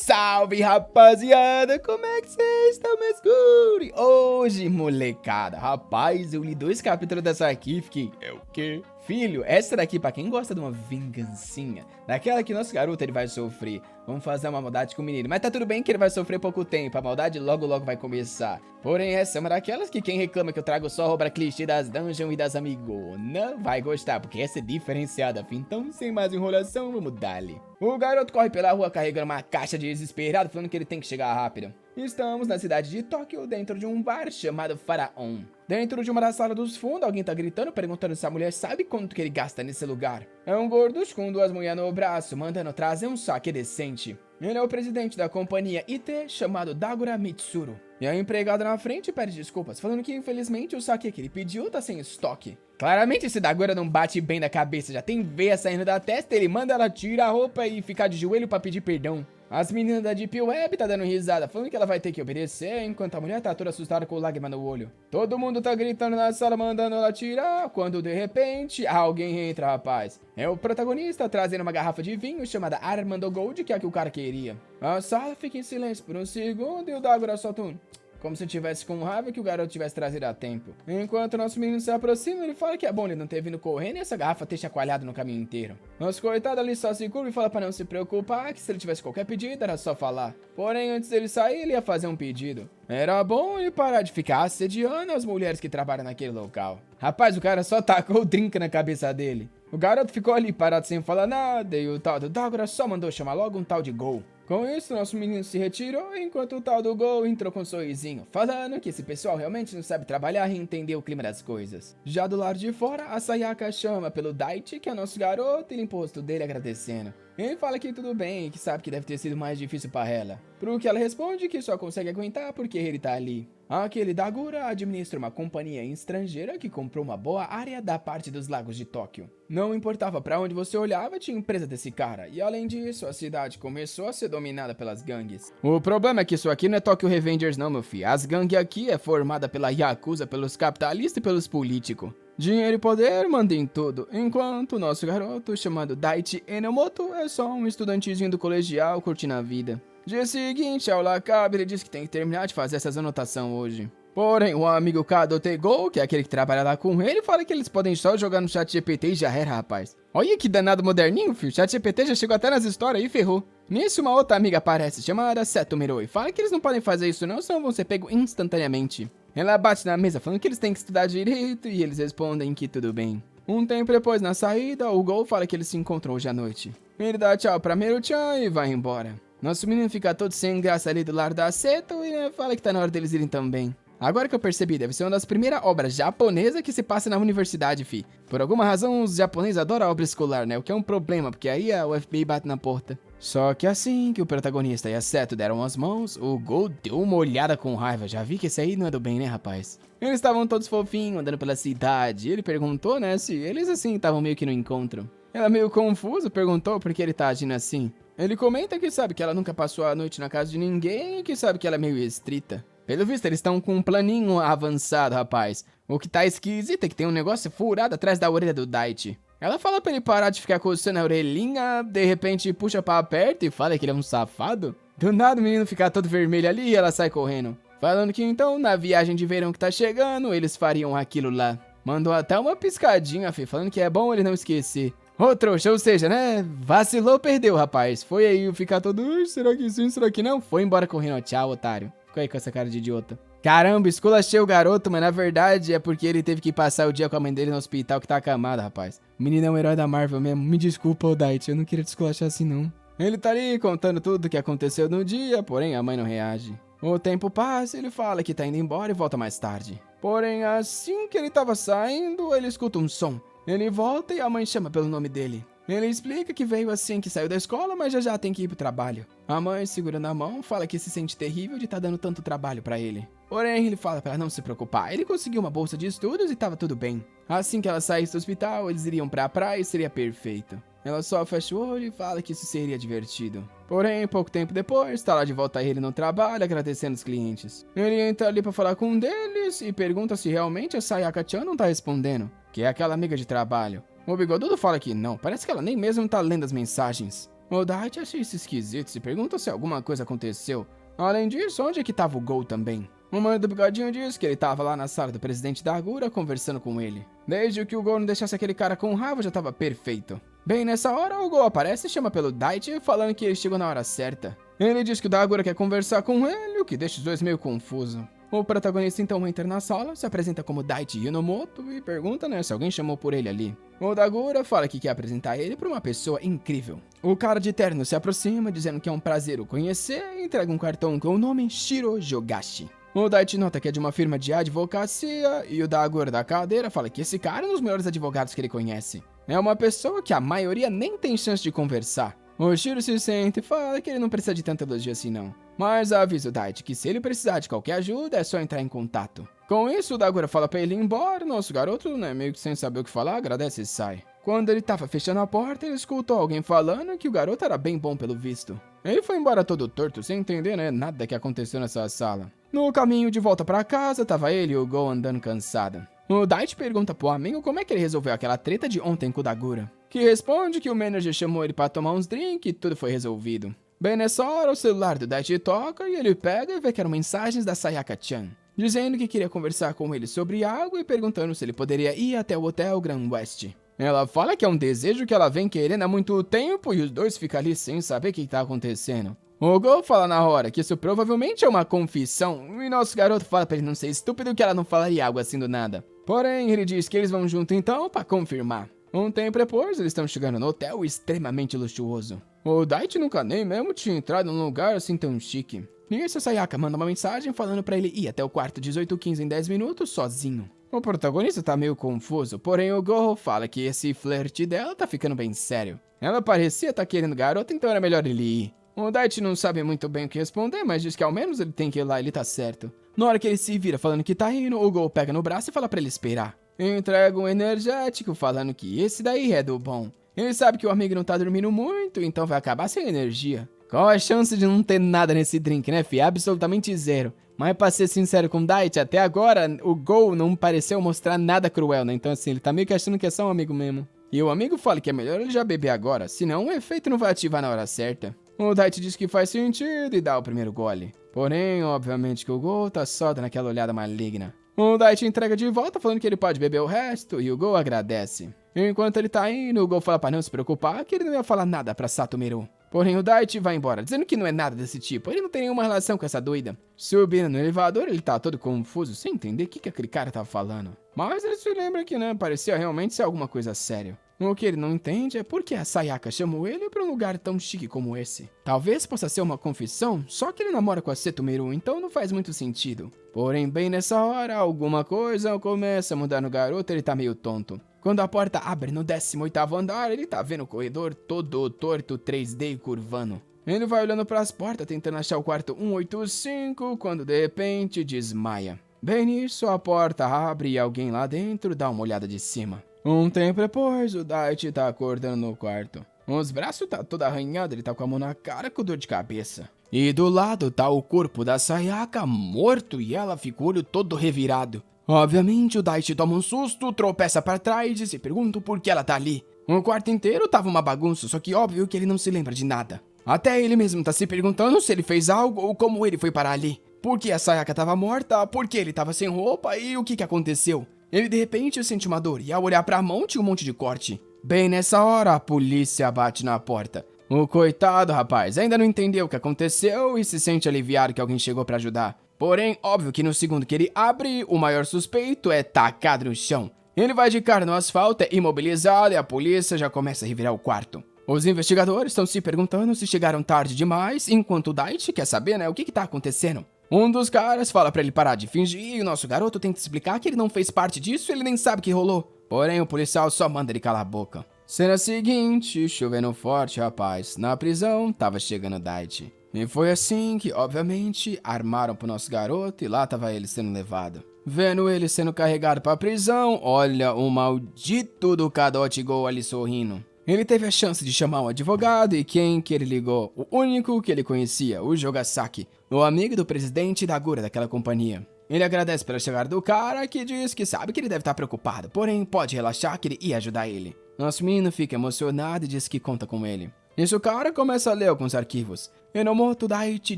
Salve, rapaziada! Como é que vocês estão, meus guri? Hoje, molecada, rapaz, eu li 2 capítulos dessa aqui e fiquei... É o quê? Filho, essa daqui, pra quem gosta de uma vingancinha, daquela que nosso garoto ele vai sofrer. Vamos fazer uma maldade com o menino, mas tá tudo bem que ele vai sofrer pouco tempo, a maldade logo vai começar. Porém, essa é uma daquelas que quem reclama que eu trago só roupa clichê das dungeons e das amigonas vai gostar, porque essa é diferenciada, filho. Então, sem mais enrolação, vamos dar-lhe. O garoto corre pela rua carregando uma caixa de desesperado, falando que ele tem que chegar rápido. Estamos na cidade de Tóquio, dentro de um bar chamado Faraon. Dentro de uma das salas dos fundos, alguém tá gritando, perguntando se a mulher sabe quanto que ele gasta nesse lugar. É um gordo com 2 mulheres no braço, mandando trazer um saque decente. Ele é o presidente da companhia IT, chamado Dagura Mitsuru. E a empregada na frente pede desculpas, falando que infelizmente o saque que ele pediu tá sem estoque. Claramente esse Dagura não bate bem na cabeça, já tem veia saindo da testa, ele manda ela tirar a roupa e ficar de joelho pra pedir perdão. As meninas da Deep Web tá dando risada, falando que ela vai ter que obedecer, enquanto a mulher tá toda assustada com lágrima no olho. Todo mundo tá gritando na sala, mandando ela tirar, quando de repente, alguém entra, rapaz. É o protagonista trazendo uma garrafa de vinho chamada Armando Gold, que é a que o cara queria. A sala fica em silêncio por um segundo e o Dagura solta um... como se tivesse com raiva que o garoto tivesse trazido a tempo. Enquanto nosso menino se aproxima, ele fala que é bom ele não ter vindo correndo e essa garrafa ter chacoalhado no caminho inteiro. Nosso coitado ali só se curva e fala pra não se preocupar, que se ele tivesse qualquer pedido era só falar. Porém, antes dele sair, ele ia fazer um pedido. Era bom ele parar de ficar assediando as mulheres que trabalham naquele local. Rapaz, o cara só tacou o drink na cabeça dele. O garoto ficou ali parado sem falar nada e o tal do Dagura só mandou chamar logo um tal de Gol. Com isso, nosso menino se retirou, enquanto o tal do Gol entrou com um sorrisinho, falando que esse pessoal realmente não sabe trabalhar e entender o clima das coisas. Já do lado de fora, a Sayaka chama pelo Daichi, que é nosso garoto, e limpa o rosto dele agradecendo. Ele fala que tudo bem e que sabe que deve ter sido mais difícil para ela. Pro que ela responde que só consegue aguentar porque ele tá ali. Aquele Dagura administra uma companhia estrangeira que comprou uma boa área da parte dos lagos de Tóquio. Não importava para onde você olhava, tinha empresa desse cara. E além disso, a cidade começou a ser dominada pelas gangues. O problema é que isso aqui não é Tokyo Revengers não, meu filho. As gangues aqui é formada pela Yakuza, pelos capitalistas e pelos políticos. Dinheiro e poder mandem tudo, enquanto o nosso garoto, chamado Daichi Enomoto, é só um estudantezinho do colegial curtindo a vida. Dia seguinte, ao Lacab, ele disse que tem que terminar de fazer essas anotações hoje. Porém, o amigo Kadotego, que é aquele que trabalha lá com ele, fala que eles podem só jogar no chat GPT e já era, rapaz. Olha que danado moderninho, filho. Chat GPT já chegou até nas histórias e ferrou. Nisso, uma outra amiga aparece, chamada Setomiro, e fala que eles não podem fazer isso não, senão vão ser pegos instantaneamente. Ela bate na mesa falando que eles têm que estudar direito e eles respondem que tudo bem. Um tempo depois, na saída, o Gol fala que eles se encontram hoje à noite. Ele dá tchau pra Meru-chan e vai embora. Nosso menino fica todo sem graça ali do lado da Seto e fala que tá na hora deles irem também. Agora que eu percebi, deve ser uma das primeiras obras japonesas que se passa na universidade, fi. Por alguma razão, os japoneses adoram a obra escolar, né? O que é um problema, porque aí a FBI bate na porta. Só que assim que o protagonista e a Seto deram as mãos, o Gol deu uma olhada com raiva. Já vi que esse aí não é do bem, né, rapaz? Eles estavam todos fofinhos, andando pela cidade. Ele perguntou, né, se eles assim estavam meio que no encontro. Ela meio confusa, perguntou por que ele tá agindo assim. Ele comenta que sabe que ela nunca passou a noite na casa de ninguém e que sabe que ela é meio estrita. Pelo visto, eles estão com um planinho avançado, rapaz. O que tá esquisito é que tem um negócio furado atrás da orelha do Daichi. Ela fala pra ele parar de ficar coçando a orelhinha, de repente puxa pra perto e fala que ele é um safado. Do nada o menino fica todo vermelho ali e ela sai correndo. Falando que então, na viagem de verão que tá chegando, eles fariam aquilo lá. Mandou até uma piscadinha, fi, falando que é bom ele não esquecer. Ô trouxa, ou seja, né, vacilou, perdeu, rapaz. Foi aí ficar todo, será que sim, será que não? Foi embora correndo, tchau, otário. Ficou aí com essa cara de idiota. Caramba, esculachei o garoto, mas na verdade é porque ele teve que passar o dia com a mãe dele no hospital que tá acamado, rapaz. O menino é um herói da Marvel mesmo. Me desculpa, Odite, eu não queria te esculachar assim, não. Ele tá ali contando tudo o que aconteceu no dia, porém a mãe não reage. O tempo passa, ele fala que tá indo embora e volta mais tarde. Porém, assim que ele tava saindo, ele escuta um som. Ele volta e a mãe chama pelo nome dele. Ele explica que veio assim que saiu da escola, mas já tem que ir pro trabalho. A mãe, segurando a mão, fala que se sente terrível de estar dando tanto trabalho pra ele. Porém, ele fala pra ela não se preocupar. Ele conseguiu uma bolsa de estudos e tava tudo bem. Assim que ela saísse do hospital, eles iriam pra praia e seria perfeito. Ela só fecha o olho e fala que isso seria divertido. Porém, pouco tempo depois, tá lá de volta ele no trabalho, agradecendo os clientes. Ele entra ali pra falar com um deles e pergunta se realmente a Sayaka-chan não tá respondendo, que é aquela amiga de trabalho. O bigodudo fala que não, parece que ela nem mesmo tá lendo as mensagens. O Daichi acha isso esquisito e se pergunta se alguma coisa aconteceu. Além disso, onde é que tava o Gol também? O mano do bigodinho diz que ele tava lá na sala do presidente da Agura conversando com ele. Desde que o Gol não deixasse aquele cara com raiva, já tava perfeito. Bem nessa hora, o Gol aparece e chama pelo Daichi, falando que ele chegou na hora certa. Ele diz que o Dagura quer conversar com ele, o que deixa os dois meio confusos. O protagonista então entra na sala, se apresenta como Daichi Inomoto e pergunta, se alguém chamou por ele ali. O Dagura fala que quer apresentar ele pra uma pessoa incrível. O cara de terno se aproxima, dizendo que é um prazer o conhecer e entrega um cartão com o nome Shiro Jogashi. O Daichi nota que é de uma firma de advocacia e o Dagura da cadeira fala que esse cara é um dos melhores advogados que ele conhece. É uma pessoa que a maioria nem tem chance de conversar. O Shiro se sente e fala que ele não precisa de tanta elogio assim não. Mas avisa o Daichi que se ele precisar de qualquer ajuda é só entrar em contato. Com isso, o Dagura fala pra ele ir embora, nosso garoto, meio que sem saber o que falar, agradece e sai. Quando ele tava fechando a porta, ele escutou alguém falando que o garoto era bem bom pelo visto. Ele foi embora todo torto, sem entender, nada que aconteceu nessa sala. No caminho de volta pra casa, tava ele e o Go andando cansado. O Daichi pergunta pro amigo como é que ele resolveu aquela treta de ontem com o Dagura, que responde que o manager chamou ele pra tomar uns drinks e tudo foi resolvido. Bem nessa hora, o celular do Daichi toca e ele pega e vê que eram mensagens da Sayaka-chan, dizendo que queria conversar com ele sobre algo e perguntando se ele poderia ir até o Hotel Grand West. Ela fala que é um desejo que ela vem querendo há muito tempo e os dois ficam ali sem saber o que tá acontecendo. O Go fala na hora que isso provavelmente é uma confissão e nosso garoto fala pra ele não ser estúpido que ela não falaria algo assim do nada. Porém, ele diz que eles vão junto então pra confirmar. Um tempo depois, eles estão chegando no hotel extremamente luxuoso. O Daichi nunca nem mesmo tinha entrado num lugar assim tão chique. Nisso, a Sayaka manda uma mensagem falando pra ele ir até o quarto 1815 em 10 minutos sozinho. O protagonista tá meio confuso, porém o Go fala que esse flerte dela tá ficando bem sério. Ela parecia tá querendo garoto, então era melhor ele ir. O Daichi não sabe muito bem o que responder, mas diz que ao menos ele tem que ir lá e ele tá certo. Na hora que ele se vira falando que tá indo, o Go pega no braço e fala pra ele esperar. Entrega um energético falando que esse daí é do bom. Ele sabe que o amigo não tá dormindo muito, então vai acabar sem energia. Qual a chance de não ter nada nesse drink, fi? Absolutamente zero. Mas pra ser sincero com o Daichi, até agora o Go não pareceu mostrar nada cruel, Então assim, ele tá meio que achando que é só um amigo mesmo. E o amigo fala que é melhor ele já beber agora, senão o efeito não vai ativar na hora certa. O Daichi diz que faz sentido e dá o primeiro gole. Porém, obviamente que o Go tá só dando aquela olhada maligna. O Daichi entrega de volta falando que ele pode beber o resto e o Go agradece. Enquanto ele tá indo, o Go fala pra não se preocupar que ele não ia falar nada pra Satomiru. Porém, o Daichi vai embora, dizendo que não é nada desse tipo, ele não tem nenhuma relação com essa doida. Subindo no elevador, ele tá todo confuso, sem entender o que aquele cara tava falando. Mas ele se lembra que, parecia realmente ser alguma coisa séria. O que ele não entende é por que a Sayaka chamou ele pra um lugar tão chique como esse. Talvez possa ser uma confissão, só que ele namora com a Setomiru, então não faz muito sentido. Porém, bem nessa hora, alguma coisa começa a mudar no garoto e ele tá meio tonto. Quando a porta abre no 18º andar, ele tá vendo o corredor todo torto, 3D e curvando. Ele vai olhando pras portas, tentando achar o quarto 185, quando de repente desmaia. Bem nisso, a porta abre e alguém lá dentro dá uma olhada de cima. Um tempo depois, o Daichi tá acordando no quarto. Os braços tá todo arranhado, ele tá com a mão na cara com dor de cabeça. E do lado tá o corpo da Sayaka morto e ela fica o olho todo revirado. Obviamente, o Daichi toma um susto, tropeça pra trás e se pergunta por que ela tá ali. O quarto inteiro tava uma bagunça, só que óbvio que ele não se lembra de nada. Até ele mesmo tá se perguntando se ele fez algo ou como ele foi parar ali. Por que a Sayaka tava morta, por que ele tava sem roupa e o que aconteceu. Ele de repente sente uma dor e ao olhar pra mão tinha um monte de corte. Bem nessa hora, a polícia bate na porta. O coitado rapaz ainda não entendeu o que aconteceu e se sente aliviado que alguém chegou pra ajudar. Porém, óbvio que no segundo que ele abre, o maior suspeito é tacado no chão. Ele vai de cara no asfalto, é imobilizado e a polícia já começa a revirar o quarto. Os investigadores estão se perguntando se chegaram tarde demais, enquanto o Daichi quer saber, o que tá acontecendo. Um dos caras fala pra ele parar de fingir e o nosso garoto tenta explicar que ele não fez parte disso e ele nem sabe o que rolou. Porém, o policial só manda ele calar a boca. Cena seguinte, chovendo forte, rapaz. Na prisão, tava chegando o Daichi. E foi assim que, obviamente, armaram pro nosso garoto e lá tava ele sendo levado. Vendo ele sendo carregado pra prisão, olha o maldito do Kadochi Go ali sorrindo. Ele teve a chance de chamar um advogado e quem que ele ligou? O único que ele conhecia, o Jogasaki, o amigo do presidente da Agura daquela companhia. Ele agradece pela chegada do cara, que diz que sabe que ele deve estar preocupado, porém pode relaxar que ele ia ajudar ele. Nosso menino fica emocionado e diz que conta com ele. Nisso o cara começa a ler alguns arquivos. Enomoto Daichi,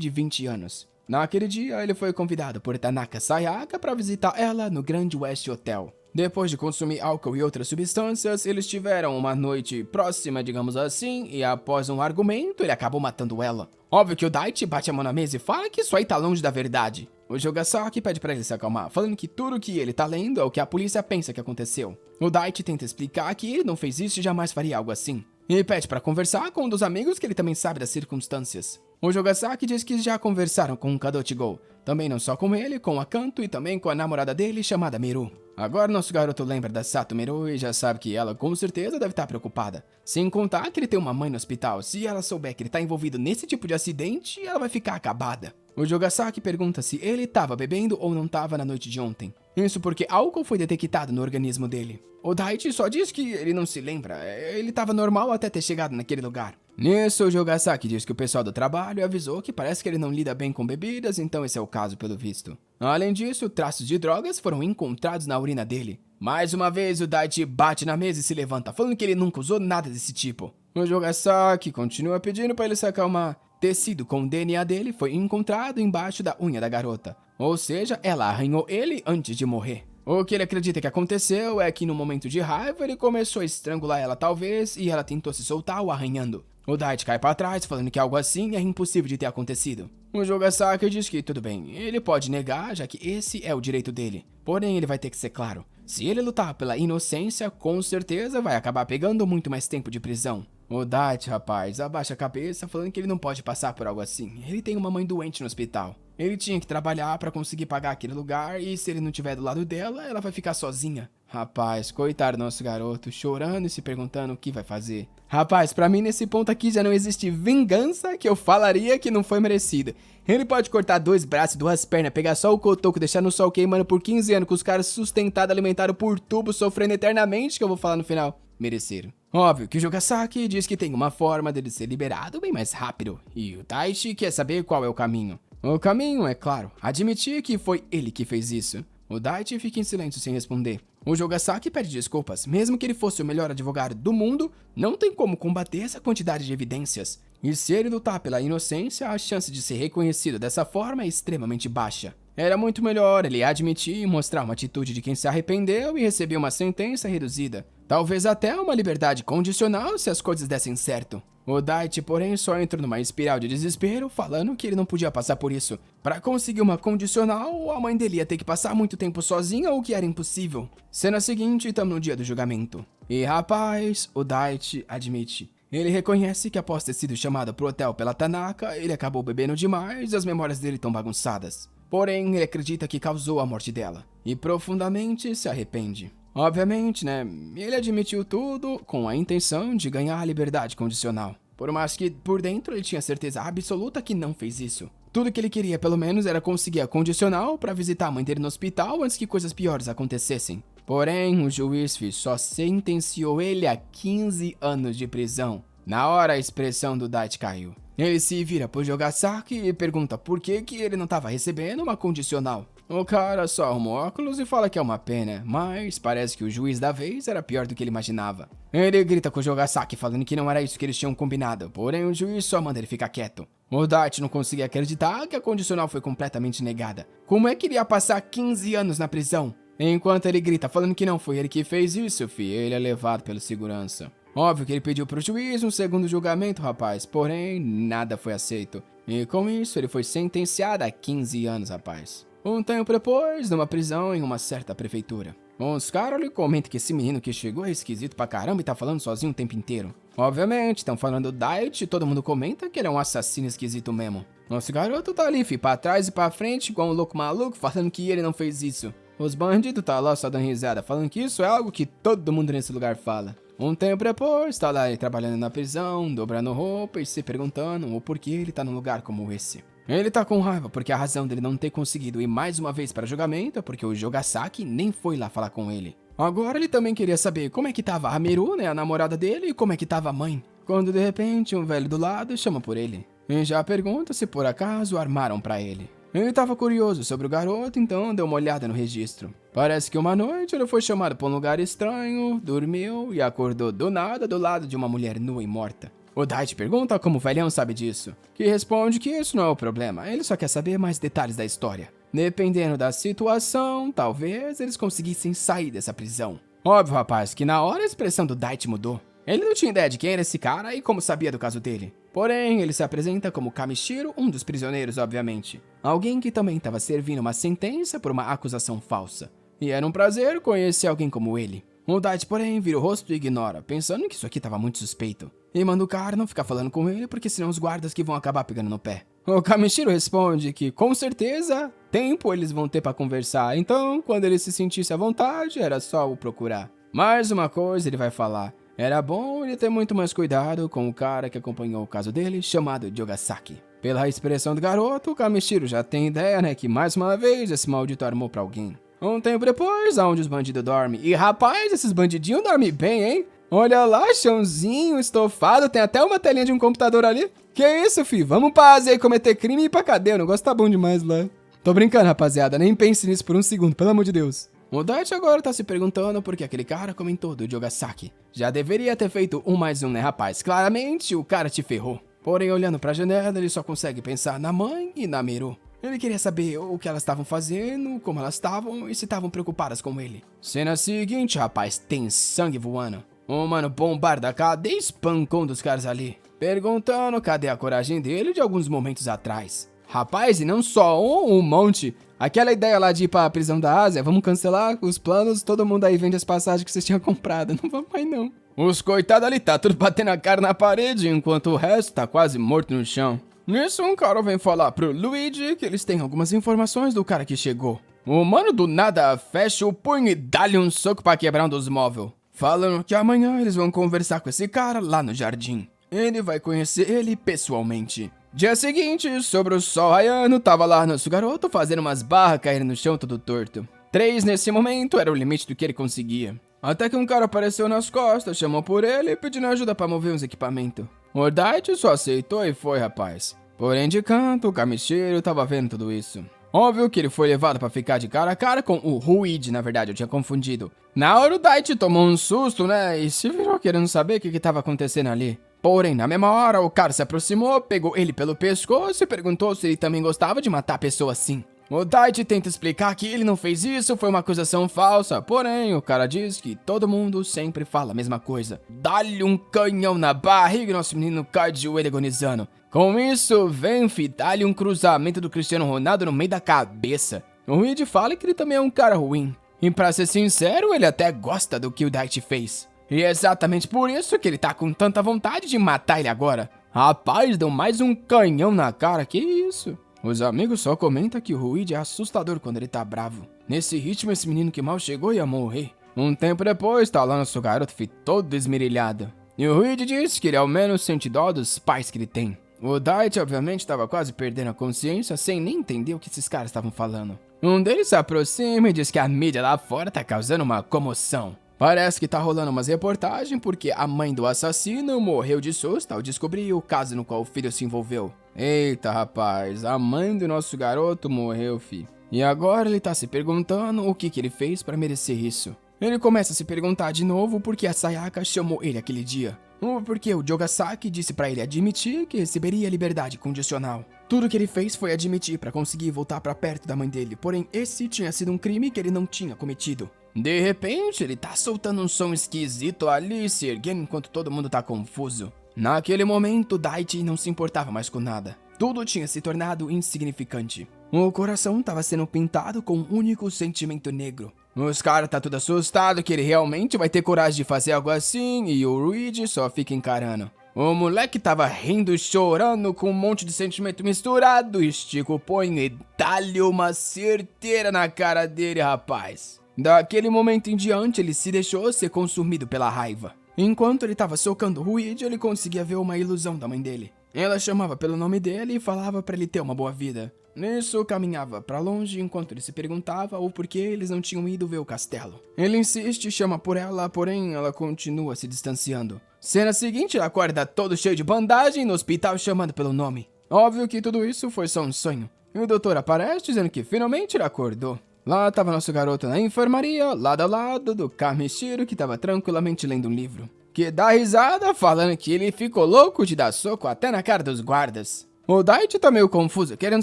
de 20 anos. Naquele dia, ele foi convidado por Tanaka Sayaka para visitar ela no Grand West Hotel. Depois de consumir álcool e outras substâncias, eles tiveram uma noite próxima, digamos assim, e após um argumento, ele acabou matando ela. Óbvio que o Daichi bate a mão na mesa e fala que isso aí tá longe da verdade. O Jogasaki pede pra ele se acalmar, falando que tudo que ele tá lendo é o que a polícia pensa que aconteceu. O Daichi tenta explicar que ele não fez isso e jamais faria algo assim. E pede pra conversar com um dos amigos que ele também sabe das circunstâncias. O Jogasaki diz que já conversaram com o Kadochigo, também não só com ele, com a Kanto e também com a namorada dele chamada Miru. Agora nosso garoto lembra da Sato Miru e já sabe que ela com certeza deve estar preocupada. Sem contar que ele tem uma mãe no hospital, se ela souber que ele tá envolvido nesse tipo de acidente, ela vai ficar acabada. O Jogasaki pergunta se ele estava bebendo ou não estava na noite de ontem. Isso porque álcool foi detectado no organismo dele. O Daichi só diz que ele não se lembra, ele estava normal até ter chegado naquele lugar. Nisso, o Jogasaki diz que o pessoal do trabalho avisou que parece que ele não lida bem com bebidas, então esse é o caso pelo visto. Além disso, traços de drogas foram encontrados na urina dele. Mais uma vez, o Daichi bate na mesa e se levanta, falando que ele nunca usou nada desse tipo. O Jogasaki continua pedindo para ele se acalmar. Tecido com o DNA dele foi encontrado embaixo da unha da garota. Ou seja, ela arranhou ele antes de morrer. O que ele acredita que aconteceu é que no momento de raiva ele começou a estrangular ela talvez e ela tentou se soltar o arranhando. O Daichi cai para trás falando que algo assim é impossível de ter acontecido. O Jogasaki diz que tudo bem, ele pode negar já que esse é o direito dele. Porém ele vai ter que ser claro. Se ele lutar pela inocência, com certeza vai acabar pegando muito mais tempo de prisão. O Daichi, rapaz, abaixa a cabeça falando que ele não pode passar por algo assim. Ele tem uma mãe doente no hospital. Ele tinha que trabalhar pra conseguir pagar aquele lugar e se ele não estiver do lado dela, ela vai ficar sozinha. Rapaz, coitado do nosso garoto, chorando e se perguntando o que vai fazer. Rapaz, pra mim nesse ponto aqui já não existe vingança que eu falaria que não foi merecida. Ele pode cortar 2 braços e 2 pernas, pegar só o cotoco, deixar no sol queimando por 15 anos com os caras sustentados, alimentados por tubo, sofrendo eternamente, que eu vou falar no final. Mereceram. Óbvio que o Jogasaki diz que tem uma forma dele ser liberado bem mais rápido, e o Daichi quer saber qual é o caminho. O caminho é, claro, admitir que foi ele que fez isso. O Daichi fica em silêncio sem responder. O Jogasaki pede desculpas, mesmo que ele fosse o melhor advogado do mundo, não tem como combater essa quantidade de evidências. E se ele lutar pela inocência, a chance de ser reconhecido dessa forma é extremamente baixa. Era muito melhor ele admitir e mostrar uma atitude de quem se arrependeu e receber uma sentença reduzida. Talvez até uma liberdade condicional se as coisas dessem certo. O Daichi, porém, só entra numa espiral de desespero, falando que ele não podia passar por isso. Para conseguir uma condicional, a mãe dele ia ter que passar muito tempo sozinha, o que era impossível. Cena seguinte, estamos no dia do julgamento. E rapaz, o Daichi admite. Ele reconhece que após ter sido chamado pro hotel pela Tanaka, ele acabou bebendo demais e as memórias dele estão bagunçadas. Porém, ele acredita que causou a morte dela. E profundamente se arrepende. Obviamente, né, ele admitiu tudo com a intenção de ganhar a liberdade condicional. Por mais que por dentro ele tinha certeza absoluta que não fez isso. Tudo que ele queria pelo menos era conseguir a condicional para visitar a mãe dele no hospital antes que coisas piores acontecessem. Porém, o juiz só sentenciou ele a 15 anos de prisão. Na hora a expressão do Daichi caiu. Ele se vira pro Jogasaki e pergunta por que ele não estava recebendo uma condicional. O cara só arruma óculos e fala que é uma pena, mas parece que o juiz da vez era pior do que ele imaginava. Ele grita com o Jogasaki falando que não era isso que eles tinham combinado, porém o juiz só manda ele ficar quieto. O Daichi não conseguia acreditar que a condicional foi completamente negada. Como é que ele ia passar 15 anos na prisão? Enquanto ele grita falando que não foi ele que fez isso, ele é levado pelo segurança. Óbvio que ele pediu pro juiz um segundo julgamento, rapaz, porém nada foi aceito. E com isso ele foi sentenciado a 15 anos, rapaz. Um tempo depois, numa prisão em uma certa prefeitura. Uns caras lhe comentam que esse menino que chegou é esquisito pra caramba e tá falando sozinho o tempo inteiro. Obviamente, estão falando do Daichi e todo mundo comenta que ele é um assassino esquisito mesmo. Nosso garoto tá ali, pra trás e pra frente, igual um louco maluco, falando que ele não fez isso. Os bandidos tá lá só dando risada, falando que isso é algo que todo mundo nesse lugar fala. Um tempo depois, tá lá ele trabalhando na prisão, dobrando roupa e se perguntando o porquê ele tá num lugar como esse. Ele tá com raiva porque a razão dele não ter conseguido ir mais uma vez para julgamento é porque o Jogasaki nem foi lá falar com ele. Agora ele também queria saber como é que tava a Miru, né, a namorada dele, e como é que tava a mãe. Quando de repente um velho do lado chama por ele. E já pergunta se por acaso armaram pra ele. Ele estava curioso sobre o garoto, então deu uma olhada no registro. Parece que uma noite ele foi chamado para um lugar estranho, dormiu e acordou do nada do lado de uma mulher nua e morta. O Daichi pergunta como o velhão sabe disso, que responde que isso não é o problema, ele só quer saber mais detalhes da história. Dependendo da situação, talvez eles conseguissem sair dessa prisão. Óbvio, rapaz, que na hora a expressão do Daichi mudou. Ele não tinha ideia de quem era esse cara e como sabia do caso dele. Porém, ele se apresenta como Kamishiro, um dos prisioneiros, obviamente. Alguém que também estava servindo uma sentença por uma acusação falsa. E era um prazer conhecer alguém como ele. O Daichi, porém, vira o rosto e ignora, pensando que isso aqui estava muito suspeito. E manda o cara não ficar falando com ele, porque senão os guardas que vão acabar pegando no pé. O Kamishiro responde que, com certeza, tempo eles vão ter para conversar, então, quando ele se sentisse à vontade, era só o procurar. Mais uma coisa ele vai falar. Era bom ele ter muito mais cuidado com o cara que acompanhou o caso dele, chamado Jogasaki. Pela expressão do garoto, o Kamishiro já tem ideia, né, que mais uma vez esse maldito armou pra alguém. Um tempo depois, aonde os bandidos dormem. E rapaz, esses bandidinhos dormem bem, hein? Olha lá, chãozinho, estofado, tem até uma telinha de um computador ali. Que isso, fi? Vamos pra Ásia e cometer crime e ir pra cadeia, o negócio tá bom demais lá. Tô brincando, rapaziada, nem pense nisso por um segundo, pelo amor de Deus. O Daichi agora tá se perguntando por que aquele cara comentou do Jogasaki. Já deveria ter feito 1 mais 1, né, rapaz? Claramente, o cara te ferrou. Porém, olhando pra janela, ele só consegue pensar na mãe e na Miru. Ele queria saber o que elas estavam fazendo, como elas estavam e se estavam preocupadas com ele. Cena seguinte, rapaz, tem sangue voando. O mano bombarda a cadeia e espancou um dos caras ali, perguntando cadê a coragem dele de alguns momentos atrás. Rapaz, e não só um monte. Aquela ideia lá de ir pra prisão da Ásia, vamos cancelar os planos, todo mundo aí vende as passagens que vocês tinham comprado. Não vamos mais não. Os coitados ali tá tudo batendo a cara na parede, enquanto o resto tá quase morto no chão. Nisso, um cara vem falar pro Luigi que eles têm algumas informações do cara que chegou. O mano do nada fecha o punho e dá-lhe um soco pra quebrar um dos móveis. Falando que amanhã eles vão conversar com esse cara lá no jardim. Ele vai conhecer ele pessoalmente. Dia seguinte, sobre o sol raiando, tava lá nosso garoto fazendo umas barras caírem no chão todo torto. 3 nesse momento era o limite do que ele conseguia. Até que um cara apareceu nas costas, chamou por ele, pedindo ajuda pra mover uns equipamentos. O Daichi só aceitou e foi, rapaz. Porém, de canto, o Kamishiro tava vendo tudo isso. Óbvio que ele foi levado pra ficar de cara a cara com o Ruide, na verdade, eu tinha confundido. Na hora o Daichi tomou um susto, né, e se virou querendo saber o que tava acontecendo ali. Porém, na mesma hora, o cara se aproximou, pegou ele pelo pescoço e perguntou se ele também gostava de matar pessoas assim. O Daichi tenta explicar que ele não fez isso, foi uma acusação falsa. Porém, o cara diz que todo mundo sempre fala a mesma coisa. Dá-lhe um canhão na barriga e nosso menino cai de joelho agonizando. Com isso, Venfi dá-lhe um cruzamento do Cristiano Ronaldo no meio da cabeça. O Reed fala que ele também é um cara ruim. E pra ser sincero, ele até gosta do que o Daichi fez. E é exatamente por isso que ele tá com tanta vontade de matar ele agora. Rapaz, deu mais um canhão na cara, que isso? Os amigos só comentam que o Ruide é assustador quando ele tá bravo. Nesse ritmo, esse menino que mal chegou ia morrer. Um tempo depois, tá lá nosso garoto todo esmerilhado. E o Ruide diz que ele ao menos sente dó dos pais que ele tem. O Daichi, obviamente, tava quase perdendo a consciência, sem nem entender o que esses caras estavam falando. Um deles se aproxima e diz que a mídia lá fora tá causando uma comoção. Parece que tá rolando umas reportagens porque a mãe do assassino morreu de susto ao descobrir o caso no qual o filho se envolveu. Eita, rapaz, a mãe do nosso garoto morreu, fi. E agora ele tá se perguntando o que ele fez pra merecer isso. Ele começa a se perguntar de novo por que a Sayaka chamou ele aquele dia. Ou porque o Jogasaki disse pra ele admitir que receberia liberdade condicional. Tudo que ele fez foi admitir pra conseguir voltar pra perto da mãe dele, porém esse tinha sido um crime que ele não tinha cometido. De repente, ele tá soltando um som esquisito ali, se erguendo enquanto todo mundo tá confuso. Naquele momento, Daichi não se importava mais com nada. Tudo tinha se tornado insignificante. O coração tava sendo pintado com um único sentimento negro. Os caras tá tudo assustado que ele realmente vai ter coragem de fazer algo assim e o Luigi só fica encarando. O moleque tava rindo, chorando com um monte de sentimento misturado, estica o punho e dá-lhe uma certeira na cara dele, rapaz. Daquele momento em diante, ele se deixou ser consumido pela raiva. Enquanto ele estava socando o Ruide, ele conseguia ver uma ilusão da mãe dele. Ela chamava pelo nome dele e falava para ele ter uma boa vida. Nisso, caminhava para longe enquanto ele se perguntava o porquê eles não tinham ido ver o castelo. Ele insiste e chama por ela, porém ela continua se distanciando. Cena seguinte, ele acorda todo cheio de bandagem no hospital chamando pelo nome. Óbvio que tudo isso foi só um sonho. E o doutor aparece dizendo que finalmente ele acordou. Lá estava nosso garoto na enfermaria, lado a lado do Kamishiro, que estava tranquilamente lendo um livro. que dá risada falando que ele ficou louco de dar soco até na cara dos guardas. O Daichi tá meio confuso, querendo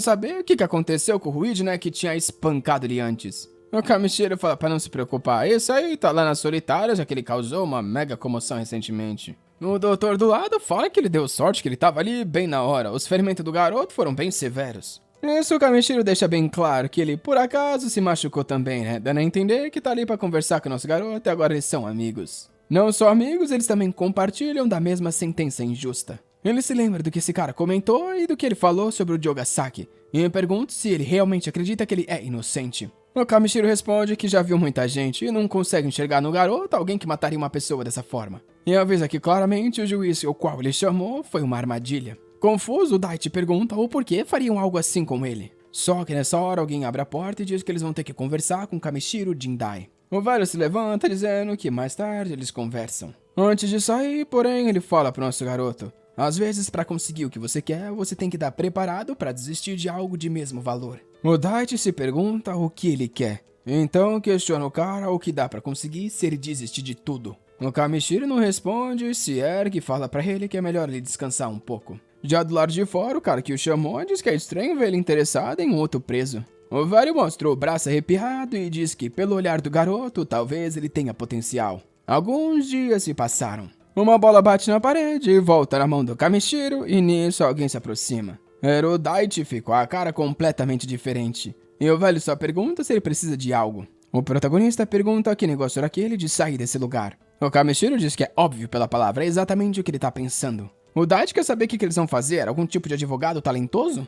saber o que aconteceu com o Ruid, né, que tinha espancado ele antes. O Kamishiro fala pra não se preocupar, esse aí tá lá na solitária, já que ele causou uma mega comoção recentemente. O doutor do lado fala que ele deu sorte, que ele tava ali bem na hora, os ferimentos do garoto foram bem severos. Isso o Kamishiro deixa bem claro que ele, por acaso, se machucou também, né, dando a entender que tá ali pra conversar com o nosso garoto e agora eles são amigos. Não só amigos, eles também compartilham da mesma sentença injusta. Ele se lembra do que esse cara comentou e do que ele falou sobre o Jogasaki, e me pergunta se ele realmente acredita que ele é inocente. O Kamishiro responde que já viu muita gente e não consegue enxergar no garoto alguém que mataria uma pessoa dessa forma. E avisa que claramente o juiz o qual ele chamou foi uma armadilha. Confuso, o Daichi pergunta o porquê fariam algo assim com ele. Só que nessa hora alguém abre a porta e diz que eles vão ter que conversar com Kamishiro Jindai. O velho se levanta dizendo que mais tarde eles conversam. Antes de sair, porém, ele fala pro nosso garoto: às vezes, para conseguir o que você quer, você tem que estar preparado para desistir de algo de mesmo valor. O Daichi se pergunta o que ele quer. Então questiona o cara o que dá para conseguir se ele desistir de tudo. O Kamishiro não responde, se ergue e fala para ele que é melhor ele descansar um pouco. Já do lado de fora, o cara que o chamou diz que é estranho ver ele interessado em um outro preso. O velho mostrou o braço arrepiado e diz que pelo olhar do garoto, talvez ele tenha potencial. Alguns dias se passaram. Uma bola bate na parede e volta na mão do Kamishiro e nisso alguém se aproxima. Era o Daichi, ficou a cara completamente diferente. E o velho só pergunta se ele precisa de algo. O protagonista pergunta que negócio era aquele de sair desse lugar. O Kamishiro diz que é óbvio pela palavra, é exatamente o que ele tá pensando. O Daichi quer saber o que eles vão fazer, algum tipo de advogado talentoso?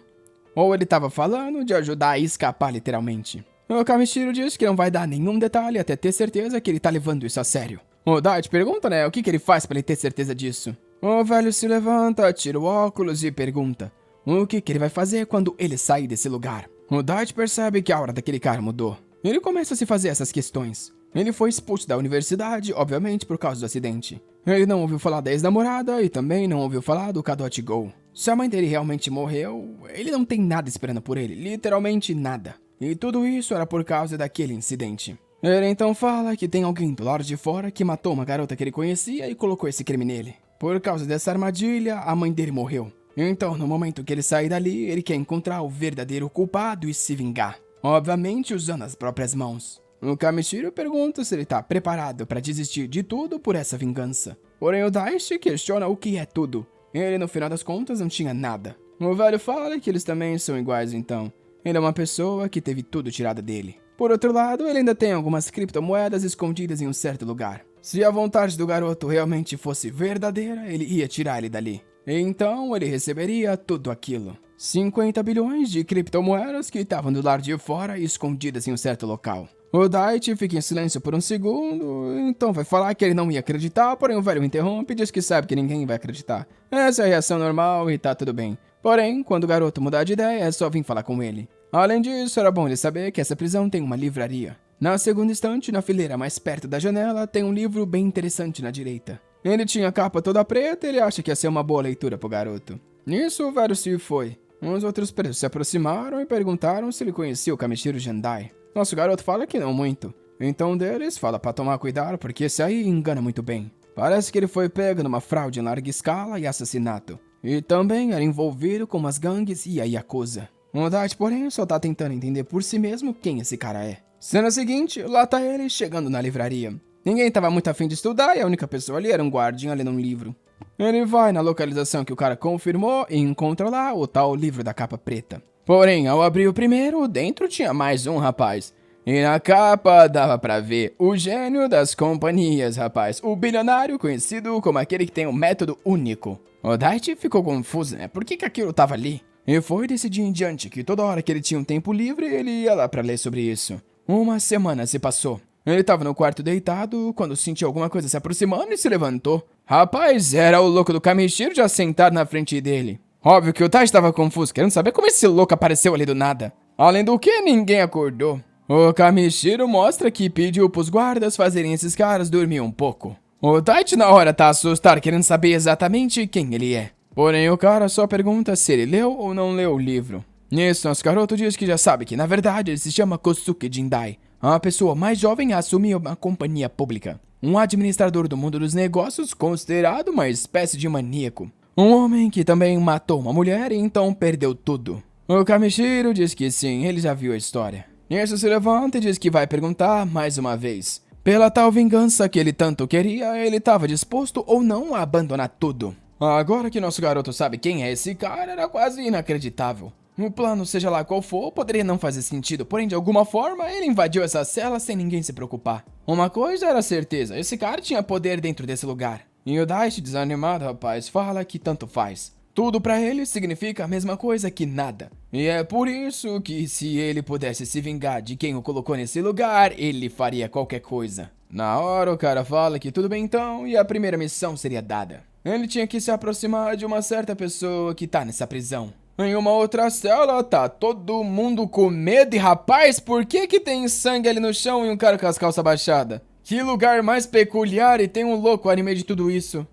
Ou ele tava falando de ajudar a escapar literalmente. O Kamishiro diz que não vai dar nenhum detalhe até ter certeza que ele tá levando isso a sério. O Daichi pergunta, né, o que ele faz pra ele ter certeza disso. O velho se levanta, tira o óculos e pergunta o que ele vai fazer quando ele sair desse lugar. O Daichi percebe que a aura daquele cara mudou. Ele começa a se fazer essas questões. Ele foi expulso da universidade, obviamente por causa do acidente. Ele não ouviu falar da ex-namorada e também não ouviu falar do Kadochi Go. Se a mãe dele realmente morreu, ele não tem nada esperando por ele, literalmente nada. E tudo isso era por causa daquele incidente. Ele então fala que tem alguém do lado de fora que matou uma garota que ele conhecia e colocou esse crime nele. Por causa dessa armadilha, a mãe dele morreu. Então, no momento que ele sair dali, ele quer encontrar o verdadeiro culpado e se vingar. Obviamente usando as próprias mãos. O Kamishiro pergunta se ele tá preparado para desistir de tudo por essa vingança. Porém o Daichi questiona o que é tudo. Ele no final das contas não tinha nada. O velho fala que eles também são iguais então. Ele é uma pessoa que teve tudo tirado dele. Por outro lado, ele ainda tem algumas criptomoedas escondidas em um certo lugar. Se a vontade do garoto realmente fosse verdadeira, ele ia tirar ele dali. Então ele receberia tudo aquilo. 50 bilhões de criptomoedas que estavam do lado de fora e escondidas em um certo local. O Daichi fica em silêncio por um segundo, então vai falar que ele não ia acreditar, porém o velho interrompe e diz que sabe que ninguém vai acreditar. Essa é a reação normal e tá tudo bem. Porém, quando o garoto mudar de ideia, é só vir falar com ele. Além disso, era bom ele saber que essa prisão tem uma livraria. Na segunda estante, na fileira mais perto da janela, tem um livro bem interessante na direita. Ele tinha a capa toda preta e ele acha que ia ser uma boa leitura pro garoto. Nisso, o velho se foi. Os outros presos se aproximaram e perguntaram se ele conhecia o Kamishiro Jindai. Nosso garoto fala que não muito. Então um deles fala pra tomar cuidado porque esse aí engana muito bem. Parece que ele foi pego numa fraude em larga escala e assassinato. E também era envolvido com as gangues e a Yakuza. O Daichi, porém, só tá tentando entender por si mesmo quem esse cara é. Cena seguinte, lá tá ele chegando na livraria. Ninguém tava muito afim de estudar e a única pessoa ali era um guardinha lendo um livro. Ele vai na localização que o cara confirmou e encontra lá o tal livro da capa preta. Porém, ao abrir o primeiro, dentro tinha mais um rapaz. E na capa dava pra ver o gênio das companhias, rapaz. O bilionário conhecido como aquele que tem um método único. O Daichi ficou confuso, né? Por que aquilo tava ali? E foi desse dia em diante que toda hora que ele tinha um tempo livre, ele ia lá pra ler sobre isso. Uma semana se passou. Ele tava no quarto deitado quando sentiu alguma coisa se aproximando e se levantou. Rapaz, era o louco do Kamishiro já sentado na frente dele. Óbvio que o Daichi estava confuso, querendo saber como esse louco apareceu ali do nada. Além do que, ninguém acordou. O Kamishiro mostra que pediu pros guardas fazerem esses caras dormir um pouco. O Daichi na hora tá assustado, querendo saber exatamente quem ele é. Porém, o cara só pergunta se ele leu ou não leu o livro. Nisso, nosso garoto diz que já sabe que, na verdade, ele se chama Kosuke Jindai, a pessoa mais jovem a assumir uma companhia pública. um administrador do mundo dos negócios considerado uma espécie de maníaco. Um homem que também matou uma mulher e então perdeu tudo. O Kamishiro diz que sim, ele já viu a história. Nisso se levanta e diz que vai perguntar mais uma vez. Pela tal vingança que ele tanto queria, ele estava disposto ou não a abandonar tudo. Agora que nosso garoto sabe quem é esse cara, era quase inacreditável. O plano, seja lá qual for, poderia não fazer sentido, porém de alguma forma ele invadiu essa cela sem ninguém se preocupar. Uma coisa era certeza, esse cara tinha poder dentro desse lugar. E o Daichi, desanimado, rapaz, fala que tanto faz. Tudo pra ele significa a mesma coisa que nada. E é por isso que se ele pudesse se vingar de quem o colocou nesse lugar, ele faria qualquer coisa. Na hora o cara fala que tudo bem então e a primeira missão seria dada. Ele tinha que se aproximar de uma certa pessoa que tá nessa prisão. Em uma outra cela, tá todo mundo com medo e rapaz, por que tem sangue ali no chão e um cara com as calças baixadas? Que lugar mais peculiar e tem um louco anime de tudo isso.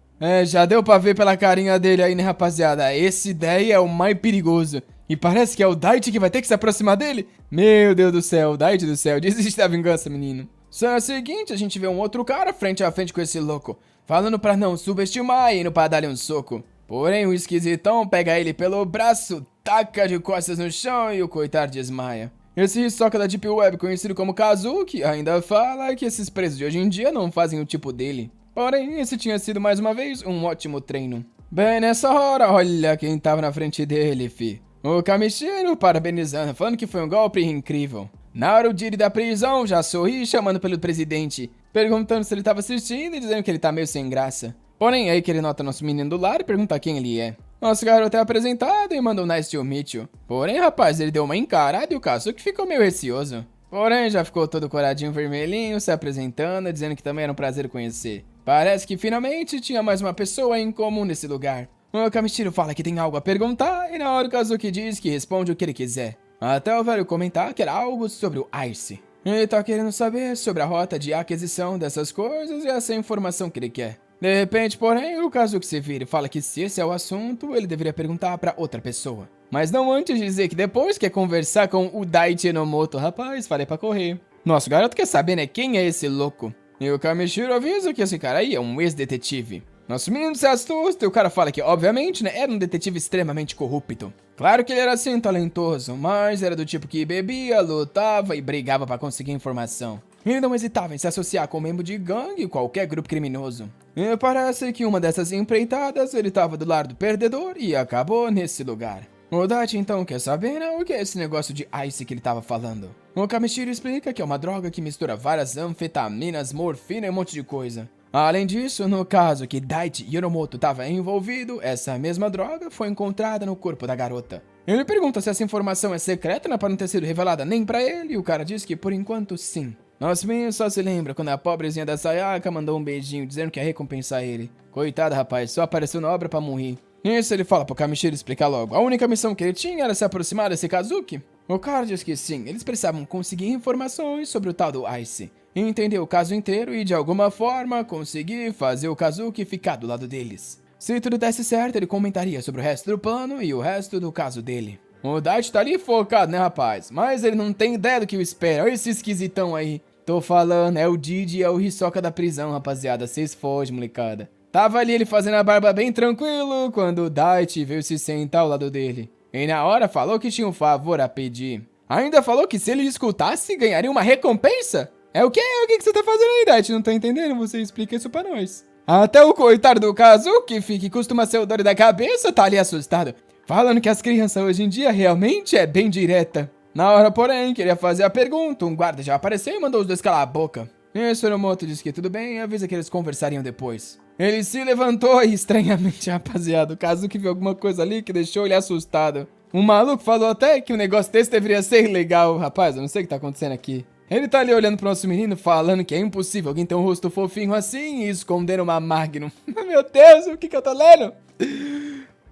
Já deu pra ver pela carinha dele aí, né, rapaziada? Esse daí é o mais perigoso. E parece que é o Daichi que vai ter que se aproximar dele. Meu Deus do céu, Daichi do céu, desiste da vingança, menino. Só é o seguinte, a gente vê um outro cara frente a frente com esse louco, falando pra não subestimar e indo pra dar-lhe um soco. Porém, o esquisitão pega ele pelo braço, taca de costas no chão e o coitado desmaia. Esse Hisoka da Deep Web, conhecido como Kazuki, ainda fala que esses presos de hoje em dia não fazem o tipo dele. Porém, esse tinha sido mais uma vez um ótimo treino. Bem, nessa hora, olha quem tava na frente dele, fi. O Kamishiro parabenizando, falando que foi um golpe incrível. Na hora o Jiri da prisão já sorri chamando pelo presidente, perguntando se ele tava assistindo e dizendo que ele tá meio sem graça. Porém, aí que ele nota nosso menino do lar e pergunta quem ele é. Nosso garoto é apresentado e manda um nice to meet you. Porém, rapaz, ele deu uma encarada e o Kazuki ficou meio receoso. Porém, já ficou todo coradinho vermelhinho, se apresentando, dizendo que também era um prazer conhecer. Parece que finalmente tinha mais uma pessoa em comum nesse lugar. O Kamishiro fala que tem algo a perguntar e na hora o Kazuki diz que responde o que ele quiser. Até o velho comentar que era algo sobre o Ice. Ele tá querendo saber sobre a rota de aquisição dessas coisas e essa informação que ele quer. De repente, porém, o Kazuki se vira e fala que se esse é o assunto, ele deveria perguntar pra outra pessoa. Mas não antes de dizer que depois quer conversar com o Daichi Enomoto. Rapaz, falei pra correr. Nosso garoto quer saber, né, quem é esse louco. E o Kamishiro avisa que esse cara aí é um ex-detetive. Nosso menino se assusta e o cara fala que, obviamente, né, era um detetive extremamente corrupto. Claro que ele era assim talentoso, mas era do tipo que bebia, lutava e brigava pra conseguir informação. Ele não hesitava em se associar com um membro de gangue ou qualquer grupo criminoso. E parece que uma dessas empreitadas ele estava do lado do perdedor e acabou nesse lugar. O Daichi então quer saber, né, o que é esse negócio de Ice que ele estava falando. O Kamishiro explica que é uma droga que mistura várias anfetaminas, morfina e um monte de coisa. Além disso, no caso que Daichi Yoromoto estava envolvido, essa mesma droga foi encontrada no corpo da garota. Ele pergunta se essa informação é secreta, né, para não ter sido revelada nem pra ele, e o cara diz que por enquanto sim. Nosso menino só se lembra quando a pobrezinha da Sayaka mandou um beijinho dizendo que ia recompensar ele. Coitado, rapaz, só apareceu na obra pra morrer. Nisso ele fala pro Kamishiro explicar logo. A única missão que ele tinha era se aproximar desse Kazuki. O cara diz que sim, eles precisavam conseguir informações sobre o tal do Ice. Entender o caso inteiro e de alguma forma conseguir fazer o Kazuki ficar do lado deles. Se tudo desse certo, ele comentaria sobre o resto do plano e o resto do caso dele. O Daichi tá ali focado, né, rapaz? Mas ele não tem ideia do que o espera. Olha esse esquisitão aí. Tô falando, é o Didi e é o Hisoka da prisão, rapaziada. Cês fogem, molecada. Tava ali ele fazendo a barba bem tranquilo quando o Daichi veio se sentar ao lado dele. E na hora falou que tinha um favor a pedir. Ainda falou que se ele escutasse, ganharia uma recompensa? É o quê? O que você tá fazendo aí, Daichi? Não tô entendendo, você explica isso pra nós. Até o coitado do Kazuki, que costuma ser o dono da cabeça, tá ali assustado. Falando que as crianças hoje em dia realmente é bem direta. Na hora, porém, queria fazer a pergunta, um guarda já apareceu e mandou os dois calar a boca. E Soromoto disse que tudo bem e avisa que eles conversariam depois. Ele se levantou e, estranhamente, rapaziada, o Kazuki viu alguma coisa ali que deixou ele assustado. Um maluco falou até que um negócio desse deveria ser legal. Rapaz, eu não sei o que tá acontecendo aqui. Ele tá ali olhando pro nosso menino, falando que é impossível alguém ter um rosto fofinho assim e esconder uma Magnum. Meu Deus, o que eu tô lendo?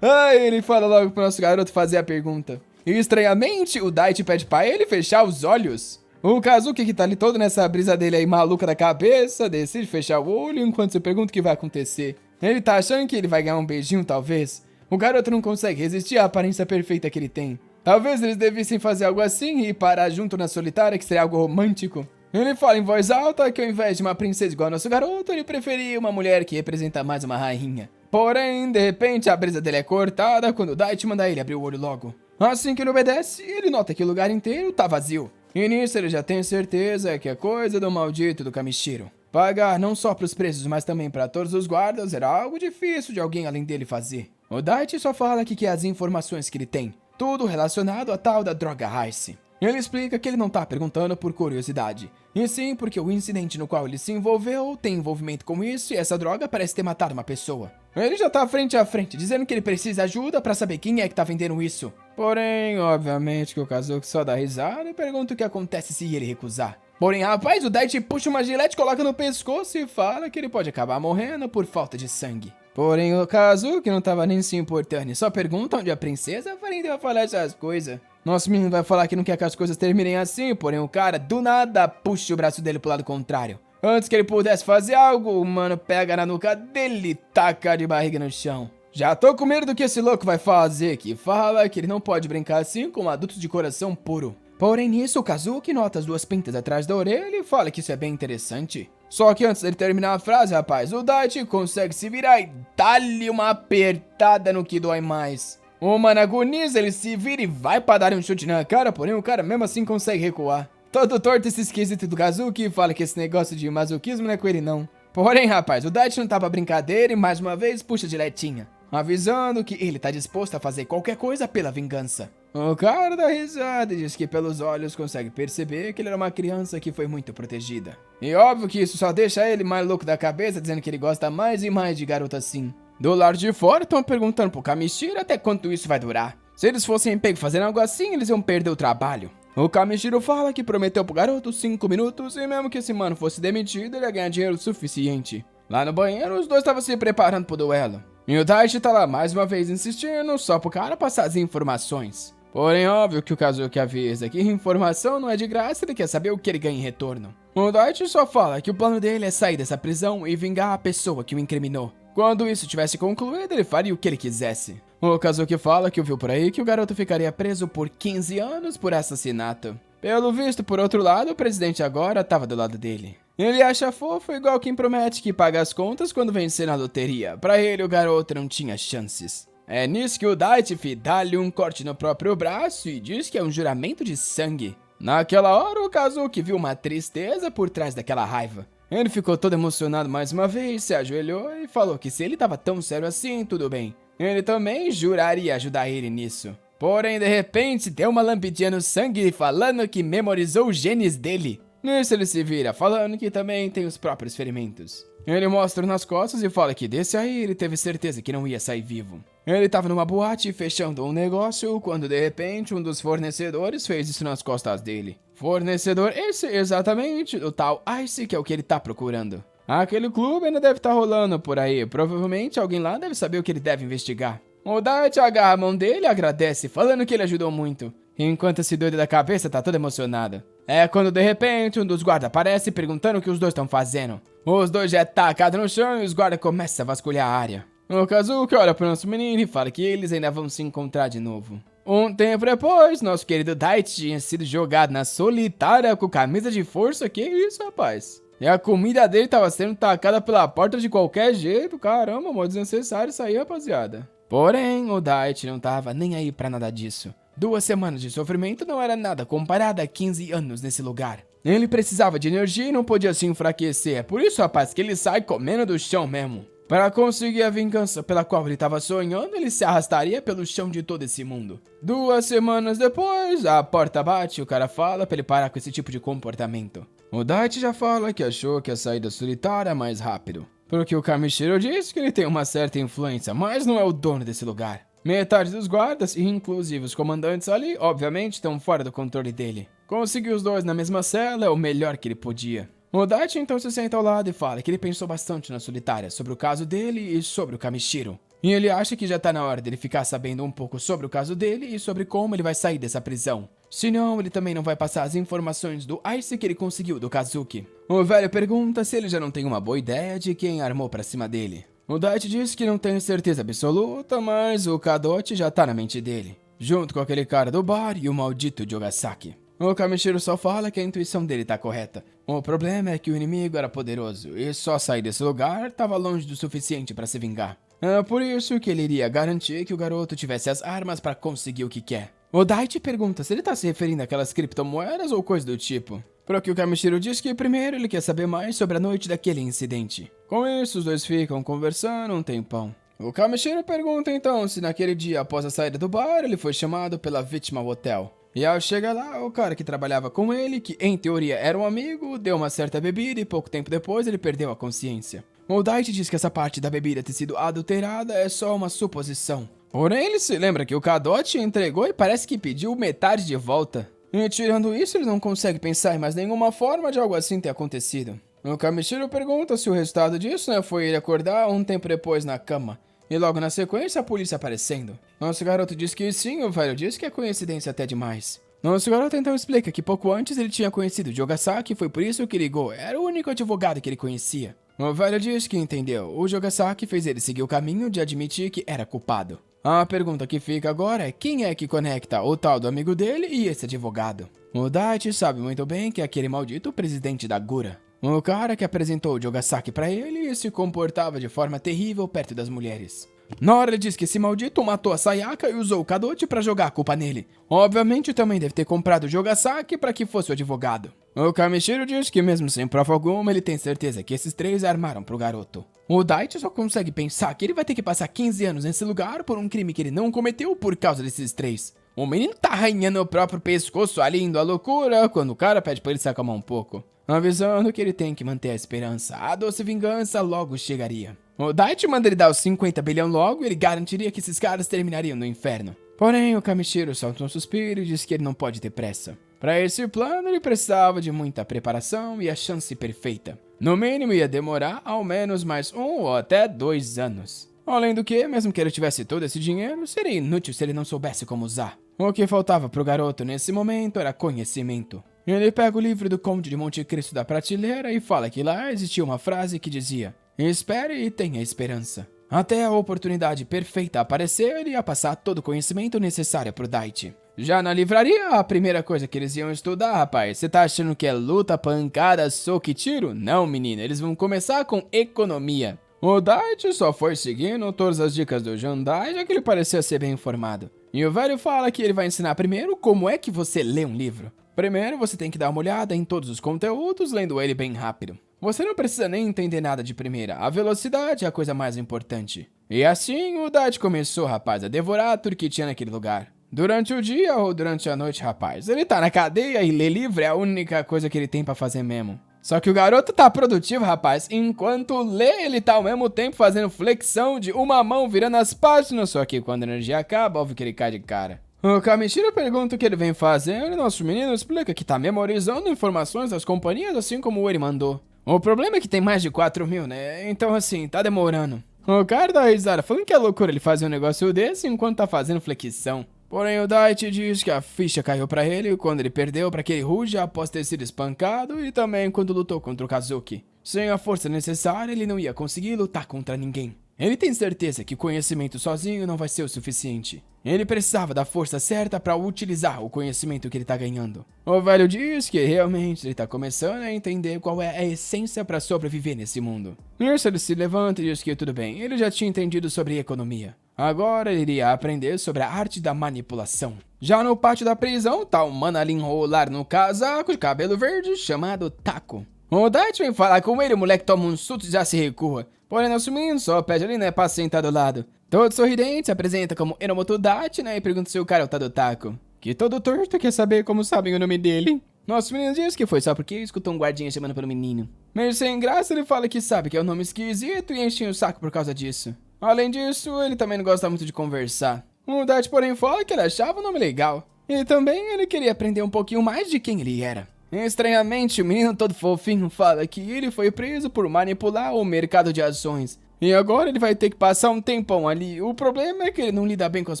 Aí ele fala logo pro nosso garoto fazer a pergunta. E estranhamente, o Daichi pede pra ele fechar os olhos. O Kazuki, que tá ali todo nessa brisa dele aí maluca da cabeça, decide fechar o olho enquanto você pergunta o que vai acontecer. Ele tá achando que ele vai ganhar um beijinho, talvez. O garoto não consegue resistir à aparência perfeita que ele tem. Talvez eles devessem fazer algo assim e parar junto na solitária, que seria algo romântico. Ele fala em voz alta que ao invés de uma princesa igual ao nosso garoto, ele preferia uma mulher que representa mais uma rainha. Porém, de repente, a brisa dele é cortada quando o Daichi manda ele abrir o olho logo. Assim que ele obedece, ele nota que o lugar inteiro tá vazio. E nisso ele já tem certeza que é coisa do maldito do Kamishiro. Pagar não só para os presos, mas também para todos os guardas era algo difícil de alguém além dele fazer. O Daichi só fala que quer as informações que ele tem, tudo relacionado à tal da droga Ice. Ele explica que ele não tá perguntando por curiosidade, e sim porque o incidente no qual ele se envolveu tem envolvimento com isso e essa droga parece ter matado uma pessoa. Ele já tá frente a frente, dizendo que ele precisa de ajuda pra saber quem é que tá vendendo isso. Porém, obviamente que o Kazuki só dá risada e pergunta o que acontece se ele recusar. Porém, rapaz, o Daichi puxa uma gilete, coloca no pescoço e fala que ele pode acabar morrendo por falta de sangue. Porém, o Kazuki não tava nem se importando e só pergunta onde a princesa vai falar essas coisas. Nosso menino vai falar que não quer que as coisas terminem assim, porém o cara, do nada, puxa o braço dele pro lado contrário. Antes que ele pudesse fazer algo, o mano pega na nuca dele e taca de barriga no chão. Já tô com medo do que esse louco vai fazer, que fala que ele não pode brincar assim com adultos de coração puro. Porém nisso, o Kazuki nota as duas pintas atrás da orelha e fala que isso é bem interessante. Só que antes dele terminar a frase, rapaz, o Daichi consegue se virar e dá-lhe uma apertada no que dói mais. O mano agoniza, ele se vira e vai pra dar um chute na cara, porém o cara mesmo assim consegue recuar. Todo torto esse esquisito do Kazuki fala que esse negócio de masoquismo não é com ele não. Porém, rapaz, o Daichi não tá pra brincadeira e mais uma vez puxa direitinha, avisando que ele tá disposto a fazer qualquer coisa pela vingança. O cara dá risada e diz que pelos olhos consegue perceber que ele era uma criança que foi muito protegida. E óbvio que isso só deixa ele mais louco da cabeça, dizendo que ele gosta mais e mais de garota assim. Do lado de fora, estão perguntando pro Kamishiro até quanto isso vai durar. Se eles fossem pegos fazendo algo assim, eles iam perder o trabalho. O Kamishiro fala que prometeu pro garoto 5 minutos e mesmo que esse mano fosse demitido, ele ia ganhar dinheiro suficiente. Lá no banheiro, os dois estavam se preparando pro duelo. E o Daichi tá lá mais uma vez insistindo só pro cara passar as informações. Porém, óbvio que o Kazuki avisa que informação não é de graça, ele quer saber o que ele ganha em retorno. O Daichi só fala que o plano dele é sair dessa prisão e vingar a pessoa que o incriminou. Quando isso tivesse concluído, ele faria o que ele quisesse. O Kazuki fala que ouviu por aí que o garoto ficaria preso por 15 anos por assassinato. Pelo visto, por outro lado, o presidente agora estava do lado dele. Ele acha fofo igual quem promete que paga as contas quando vencer na loteria. Pra ele, o garoto não tinha chances. É nisso que o Daichi dá-lhe um corte no próprio braço e diz que é um juramento de sangue. Naquela hora, o Kazuki viu uma tristeza por trás daquela raiva. Ele ficou todo emocionado mais uma vez, se ajoelhou e falou que se ele tava tão sério assim, tudo bem. Ele também juraria ajudar ele nisso. Porém, de repente, deu uma lambidinha no sangue falando que memorizou os genes dele. Nisso ele se vira, falando que também tem os próprios ferimentos. Ele mostra nas costas e fala que desse aí ele teve certeza que não ia sair vivo. Ele tava numa boate fechando um negócio quando de repente um dos fornecedores fez isso nas costas dele. Fornecedor esse exatamente, o tal Ice, que é o que ele tá procurando. Aquele clube ainda deve estar rolando por aí, provavelmente alguém lá deve saber o que ele deve investigar. O Daichi agarra a mão dele e agradece, falando que ele ajudou muito. Enquanto esse doido da cabeça tá todo emocionado. É quando de repente um dos guardas aparece perguntando o que os dois estão fazendo. Os dois já tacados no chão e os guardas começam a vasculhar a área. O Kazuki olha pro nosso menino e fala que eles ainda vão se encontrar de novo. Um tempo depois, nosso querido Daichi tinha sido jogado na solitária com camisa de força. Que isso, rapaz? E a comida dele tava sendo tacada pela porta de qualquer jeito. Caramba, mó desnecessário isso aí, rapaziada. Porém, o Daichi não tava nem aí pra nada disso. 2 semanas de sofrimento não era nada comparado a 15 anos nesse lugar. Ele precisava de energia e não podia se enfraquecer. É por isso, rapaz, que ele sai comendo do chão mesmo. Para conseguir a vingança pela qual ele estava sonhando, ele se arrastaria pelo chão de todo esse mundo. 2 semanas depois, a porta bate e o cara fala pra ele parar com esse tipo de comportamento. O Daichi já fala que achou que a saída solitária é mais rápido. Porque o Kamishiro disse que ele tem uma certa influência, mas não é o dono desse lugar. Metade dos guardas, e inclusive os comandantes ali, obviamente estão fora do controle dele. Conseguir os dois na mesma cela é o melhor que ele podia. O Daichi então se senta ao lado e fala que ele pensou bastante na solitária, sobre o caso dele e sobre o Kamishiro. E ele acha que já tá na hora dele ficar sabendo um pouco sobre o caso dele e sobre como ele vai sair dessa prisão. Senão, ele também não vai passar as informações do Ice que ele conseguiu do Kazuki. O velho pergunta se ele já não tem uma boa ideia de quem armou pra cima dele. O Daichi diz que não tem certeza absoluta, mas o Kadochi já tá na mente dele, junto com aquele cara do bar e o maldito de Ogasaki. O Kamichiro só fala que a intuição dele tá correta. O problema é que o inimigo era poderoso e só sair desse lugar tava longe do suficiente para se vingar. É por isso que ele iria garantir que o garoto tivesse as armas para conseguir o que quer. O Daichi pergunta se ele tá se referindo àquelas criptomoedas ou coisa do tipo. Pro que o Kamichiro diz que primeiro ele quer saber mais sobre a noite daquele incidente. Com isso, os dois ficam conversando um tempão. O Kamichiro pergunta então se naquele dia após a saída do bar ele foi chamado pela vítima ao hotel. E ao chegar lá, o cara que trabalhava com ele, que em teoria era um amigo, deu uma certa bebida e pouco tempo depois ele perdeu a consciência. O Daichi diz que essa parte da bebida ter sido adulterada é só uma suposição. Porém, ele se lembra que o Kadochi entregou e parece que pediu metade de volta. E tirando isso, ele não consegue pensar em mais nenhuma forma de algo assim ter acontecido. O Kamichiro pergunta se o resultado disso foi ele acordar um tempo depois na cama. E logo na sequência, a polícia aparecendo. Nosso garoto diz que sim, o velho diz que é coincidência até demais. Nosso garoto então explica que pouco antes ele tinha conhecido o Jogasaki e foi por isso que ligou, era o único advogado que ele conhecia. O velho diz que entendeu, o Jogasaki fez ele seguir o caminho de admitir que era culpado. A pergunta que fica agora é quem é que conecta o tal do amigo dele e esse advogado. O Daichi sabe muito bem que é aquele maldito presidente da Gura. O cara que apresentou o Jogasaki pra ele e se comportava de forma terrível perto das mulheres. Na hora ele diz que esse maldito matou a Sayaka e usou o Kadochi pra jogar a culpa nele. Obviamente também deve ter comprado o Jogasaki pra que fosse o advogado. O Kamichiro diz que mesmo sem prova alguma ele tem certeza que esses três armaram pro garoto. O Daichi só consegue pensar que ele vai ter que passar 15 anos nesse lugar por um crime que ele não cometeu por causa desses três. O menino tá arranhando o próprio pescoço ali indo à loucura quando o cara pede pra ele se acalmar um pouco, avisando que ele tem que manter a esperança, a doce vingança logo chegaria. O Daichi manda ele dar os 50 bilhão logo e ele garantiria que esses caras terminariam no inferno. Porém, o Kamichiro solta um suspiro e diz que ele não pode ter pressa. Para esse plano, ele precisava de muita preparação e a chance perfeita. No mínimo, ia demorar ao menos mais 1 ou até 2 anos. Além do que, mesmo que ele tivesse todo esse dinheiro, seria inútil se ele não soubesse como usar. O que faltava pro garoto nesse momento era conhecimento. Ele pega o livro do Conde de Monte Cristo da prateleira e fala que lá existia uma frase que dizia: espere e tenha esperança. Até a oportunidade perfeita aparecer, ele ia passar todo o conhecimento necessário pro Daichi. Já na livraria, a primeira coisa que eles iam estudar, rapaz, você tá achando que é luta, pancada, soco e tiro? Não, menino, eles vão começar com economia. O Daichi só foi seguindo todas as dicas do Jandai, já que ele parecia ser bem informado. E o velho fala que ele vai ensinar primeiro como é que você lê um livro. Primeiro, você tem que dar uma olhada em todos os conteúdos, lendo ele bem rápido. Você não precisa nem entender nada de primeira, a velocidade é a coisa mais importante. E assim, o Daichi começou, rapaz, a devorar tudo que tinha naquele lugar. Durante o dia ou durante a noite, rapaz, ele tá na cadeia e ler livro é a única coisa que ele tem pra fazer mesmo. Só que o garoto tá produtivo, rapaz, enquanto lê, ele tá ao mesmo tempo fazendo flexão de uma mão virando as páginas, só que quando a energia acaba, óbvio que ele cai de cara. O Kamichiro pergunta o que ele vem fazendo e nosso menino explica que tá memorizando informações das companhias assim como ele mandou. O problema é que tem mais de 4 mil, né? Então assim, tá demorando. O cara dá risada falando que é loucura ele fazer um negócio desse enquanto tá fazendo flexão. Porém o Daichi diz que a ficha caiu pra ele quando ele perdeu pra aquele Ruja após ter sido espancado e também quando lutou contra o Kazuki. Sem a força necessária ele não ia conseguir lutar contra ninguém. Ele tem certeza que conhecimento sozinho não vai ser o suficiente. Ele precisava da força certa para utilizar o conhecimento que ele tá ganhando. O velho diz que realmente ele tá começando a entender qual é a essência para sobreviver nesse mundo. Nisso ele se levanta e diz que tudo bem, ele já tinha entendido sobre economia. Agora ele iria aprender sobre a arte da manipulação. Já no pátio da prisão, tá um mano ali enrolar no casaco de cabelo verde chamado Taco. O Daichi vem falar com ele, o moleque toma um susto e já se recua. Porém, nosso menino só pede ali, né, pra sentar do lado. Todo sorridente, se apresenta como Enomoto Daichi, né, e pergunta se o cara é o tal do Taco. Que todo torto quer saber como sabem o nome dele. Nosso menino diz que foi só porque escutou um guardinha chamando pelo menino. Meio sem graça, ele fala que sabe que é um nome esquisito e enche o saco por causa disso. Além disso, ele também não gosta muito de conversar. O Daichi, porém, fala que ele achava o nome legal. E também ele queria aprender um pouquinho mais de quem ele era. Estranhamente, o menino todo fofinho fala que ele foi preso por manipular o mercado de ações. E agora ele vai ter que passar um tempão ali. O problema é que ele não lida bem com as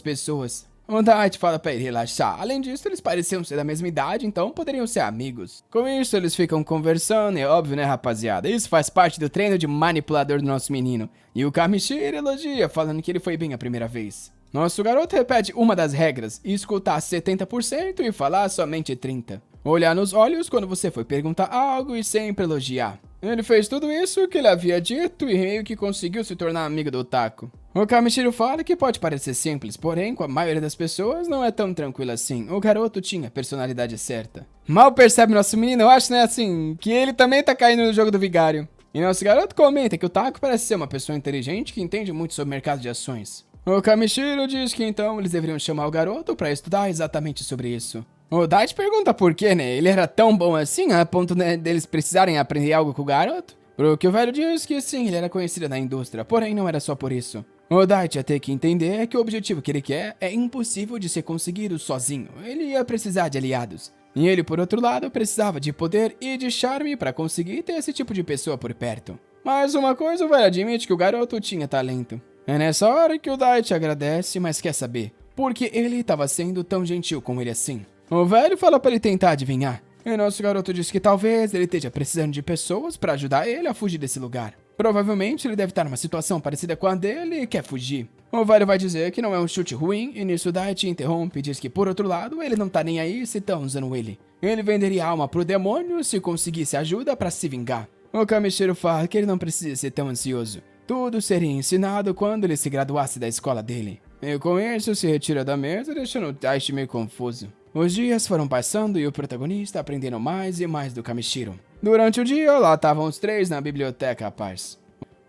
pessoas. O Daichi fala pra ele relaxar. Além disso, eles pareciam ser da mesma idade, então poderiam ser amigos. Com isso, eles ficam conversando, é óbvio, né, rapaziada? Isso faz parte do treino de manipulador do nosso menino. E o Kamichiro elogia, falando que ele foi bem a primeira vez. Nosso garoto repete uma das regras, escutar 70% e falar somente 30%. Olhar nos olhos quando você for perguntar algo e sempre elogiar. Ele fez tudo isso que ele havia dito e meio que conseguiu se tornar amigo do Taco. O Kamishiro fala que pode parecer simples, porém, com a maioria das pessoas, não é tão tranquilo assim. O garoto tinha a personalidade certa. Mal percebe nosso menino, eu acho, né, assim, que ele também tá caindo no jogo do vigário. E nosso garoto comenta que o Taco parece ser uma pessoa inteligente que entende muito sobre o mercado de ações. O Kamishiro diz que então eles deveriam chamar o garoto para estudar exatamente sobre isso. O Daichi pergunta por quê, né? Ele era tão bom assim, a ponto, né, deles precisarem aprender algo com o garoto? Pro que o velho diz que sim, ele era conhecido na indústria, porém não era só por isso. O Daichi ia ter que entender que o objetivo que ele quer é impossível de ser conseguido sozinho. Ele ia precisar de aliados. E ele, por outro lado, precisava de poder e de charme para conseguir ter esse tipo de pessoa por perto. Mas uma coisa, o velho admite que o garoto tinha talento. É nessa hora que o Daichi agradece, mas quer saber por que ele estava sendo tão gentil com ele assim. O velho fala para ele tentar adivinhar. E nosso garoto diz que talvez ele esteja precisando de pessoas para ajudar ele a fugir desse lugar. Provavelmente ele deve estar numa situação parecida com a dele e quer fugir. O velho vai dizer que não é um chute ruim e nisso Daichi interrompe e diz que por outro lado ele não tá nem aí se estão usando ele. Ele venderia a alma pro demônio se conseguisse ajuda para se vingar. O Kamishiro fala que ele não precisa ser tão ansioso. Tudo seria ensinado quando ele se graduasse da escola dele. E com isso se retira da mesa deixando o Daichi meio confuso. Os dias foram passando e o protagonista aprendendo mais e mais do Kamishiro. Durante o dia, lá estavam os três na biblioteca, rapaz.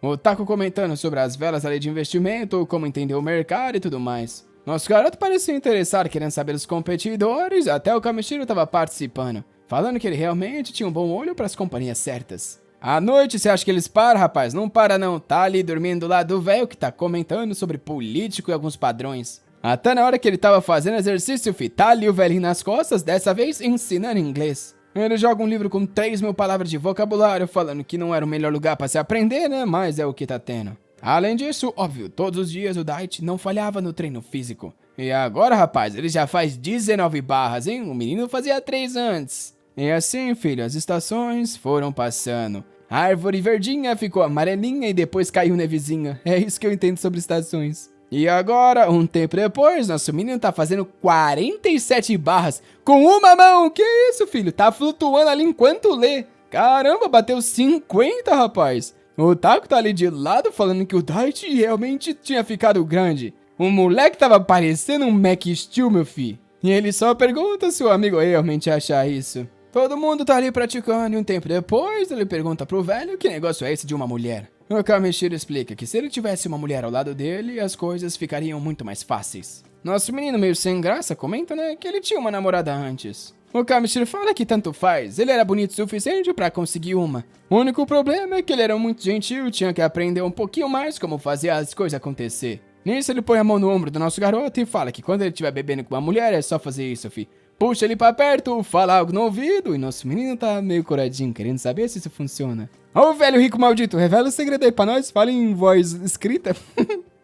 O Taco comentando sobre as velas ali de investimento, como entender o mercado e tudo mais. Nosso garoto parecia interessado, querendo saber dos competidores, até o Kamishiro estava participando, falando que ele realmente tinha um bom olho para as companhias certas. À noite, você acha que eles param, rapaz? Não para não, tá ali dormindo do lado do velho que tá comentando sobre político e alguns padrões. Até na hora que ele tava fazendo exercício, tá ali o velhinho nas costas, dessa vez ensinando inglês. Ele joga um livro com 3.000 palavras de vocabulário, falando que não era o melhor lugar pra se aprender, né? Mas é o que tá tendo. Além disso, óbvio, todos os dias o Daichi não falhava no treino físico. E agora, rapaz, ele já faz 19 barras, hein? O menino fazia 3 antes. E assim, filho, as estações foram passando. A árvore verdinha ficou amarelinha e depois caiu nevezinha. É isso que eu entendo sobre estações. E agora, um tempo depois, nosso menino tá fazendo 47 barras com uma mão. Que isso, filho? Tá flutuando ali enquanto lê. Caramba, bateu 50, rapaz. O Taco tá ali de lado falando que o Daichi realmente tinha ficado grande. O moleque tava parecendo um Mac Steel, meu filho. E ele só pergunta se o amigo realmente acha isso. Todo mundo tá ali praticando e um tempo depois ele pergunta pro velho que negócio é esse de uma mulher. O Kamishiro explica que se ele tivesse uma mulher ao lado dele, as coisas ficariam muito mais fáceis. Nosso menino meio sem graça comenta, né, que ele tinha uma namorada antes. O Kamishiro fala que tanto faz, ele era bonito o suficiente pra conseguir uma. O único problema é que ele era muito gentil e tinha que aprender um pouquinho mais como fazer as coisas acontecer. Nisso ele põe a mão no ombro do nosso garoto e fala que quando ele estiver bebendo com uma mulher é só fazer isso, fi. Puxa ele pra perto, fala algo no ouvido e nosso menino tá meio coradinho, querendo saber se isso funciona. Ô velho rico maldito, revela o segredo aí pra nós, fala em voz escrita.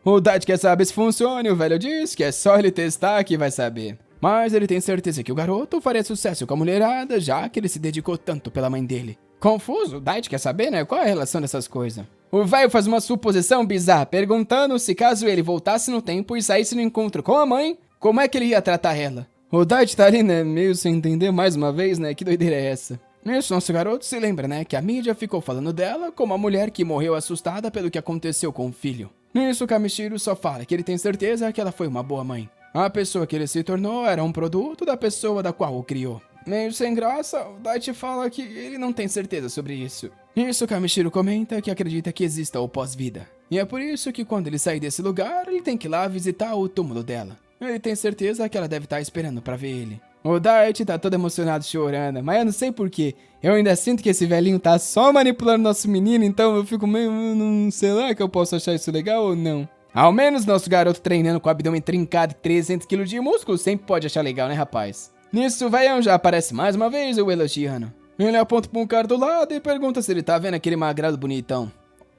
O Daichi quer saber se funciona e o velho diz que é só ele testar que vai saber. Mas ele tem certeza que o garoto faria sucesso com a mulherada, já que ele se dedicou tanto pela mãe dele. Confuso, o Daichi quer saber, né, qual é a relação dessas coisas. O velho faz uma suposição bizarra, perguntando se caso ele voltasse no tempo e saísse no encontro com a mãe, como é que ele ia tratar ela. O Daichi tá ali, né, meio sem entender mais uma vez, né, que doideira é essa? Nisso, nosso garoto se lembra, né, que a mídia ficou falando dela como a mulher que morreu assustada pelo que aconteceu com o filho. Nisso, Kamishiro só fala que ele tem certeza que ela foi uma boa mãe. A pessoa que ele se tornou era um produto da pessoa da qual o criou. Meio sem graça, o Daichi fala que ele não tem certeza sobre isso. Nisso, Kamishiro comenta que acredita que exista o pós-vida. E é por isso que quando ele sair desse lugar, ele tem que ir lá visitar o túmulo dela. Ele tem certeza que ela deve estar esperando pra ver ele. O Daichi tá todo emocionado chorando, mas eu não sei porquê. Eu ainda sinto que esse velhinho tá só manipulando nosso menino, então eu fico meio... não sei lá que eu posso achar isso legal ou não. Ao menos nosso garoto treinando com o abdômen trincado e 300 kg de músculo sempre pode achar legal, né, rapaz? Nisso, o velhão já aparece mais uma vez o elogiando. Ele aponta pra um cara do lado e pergunta se ele tá vendo aquele magrado bonitão.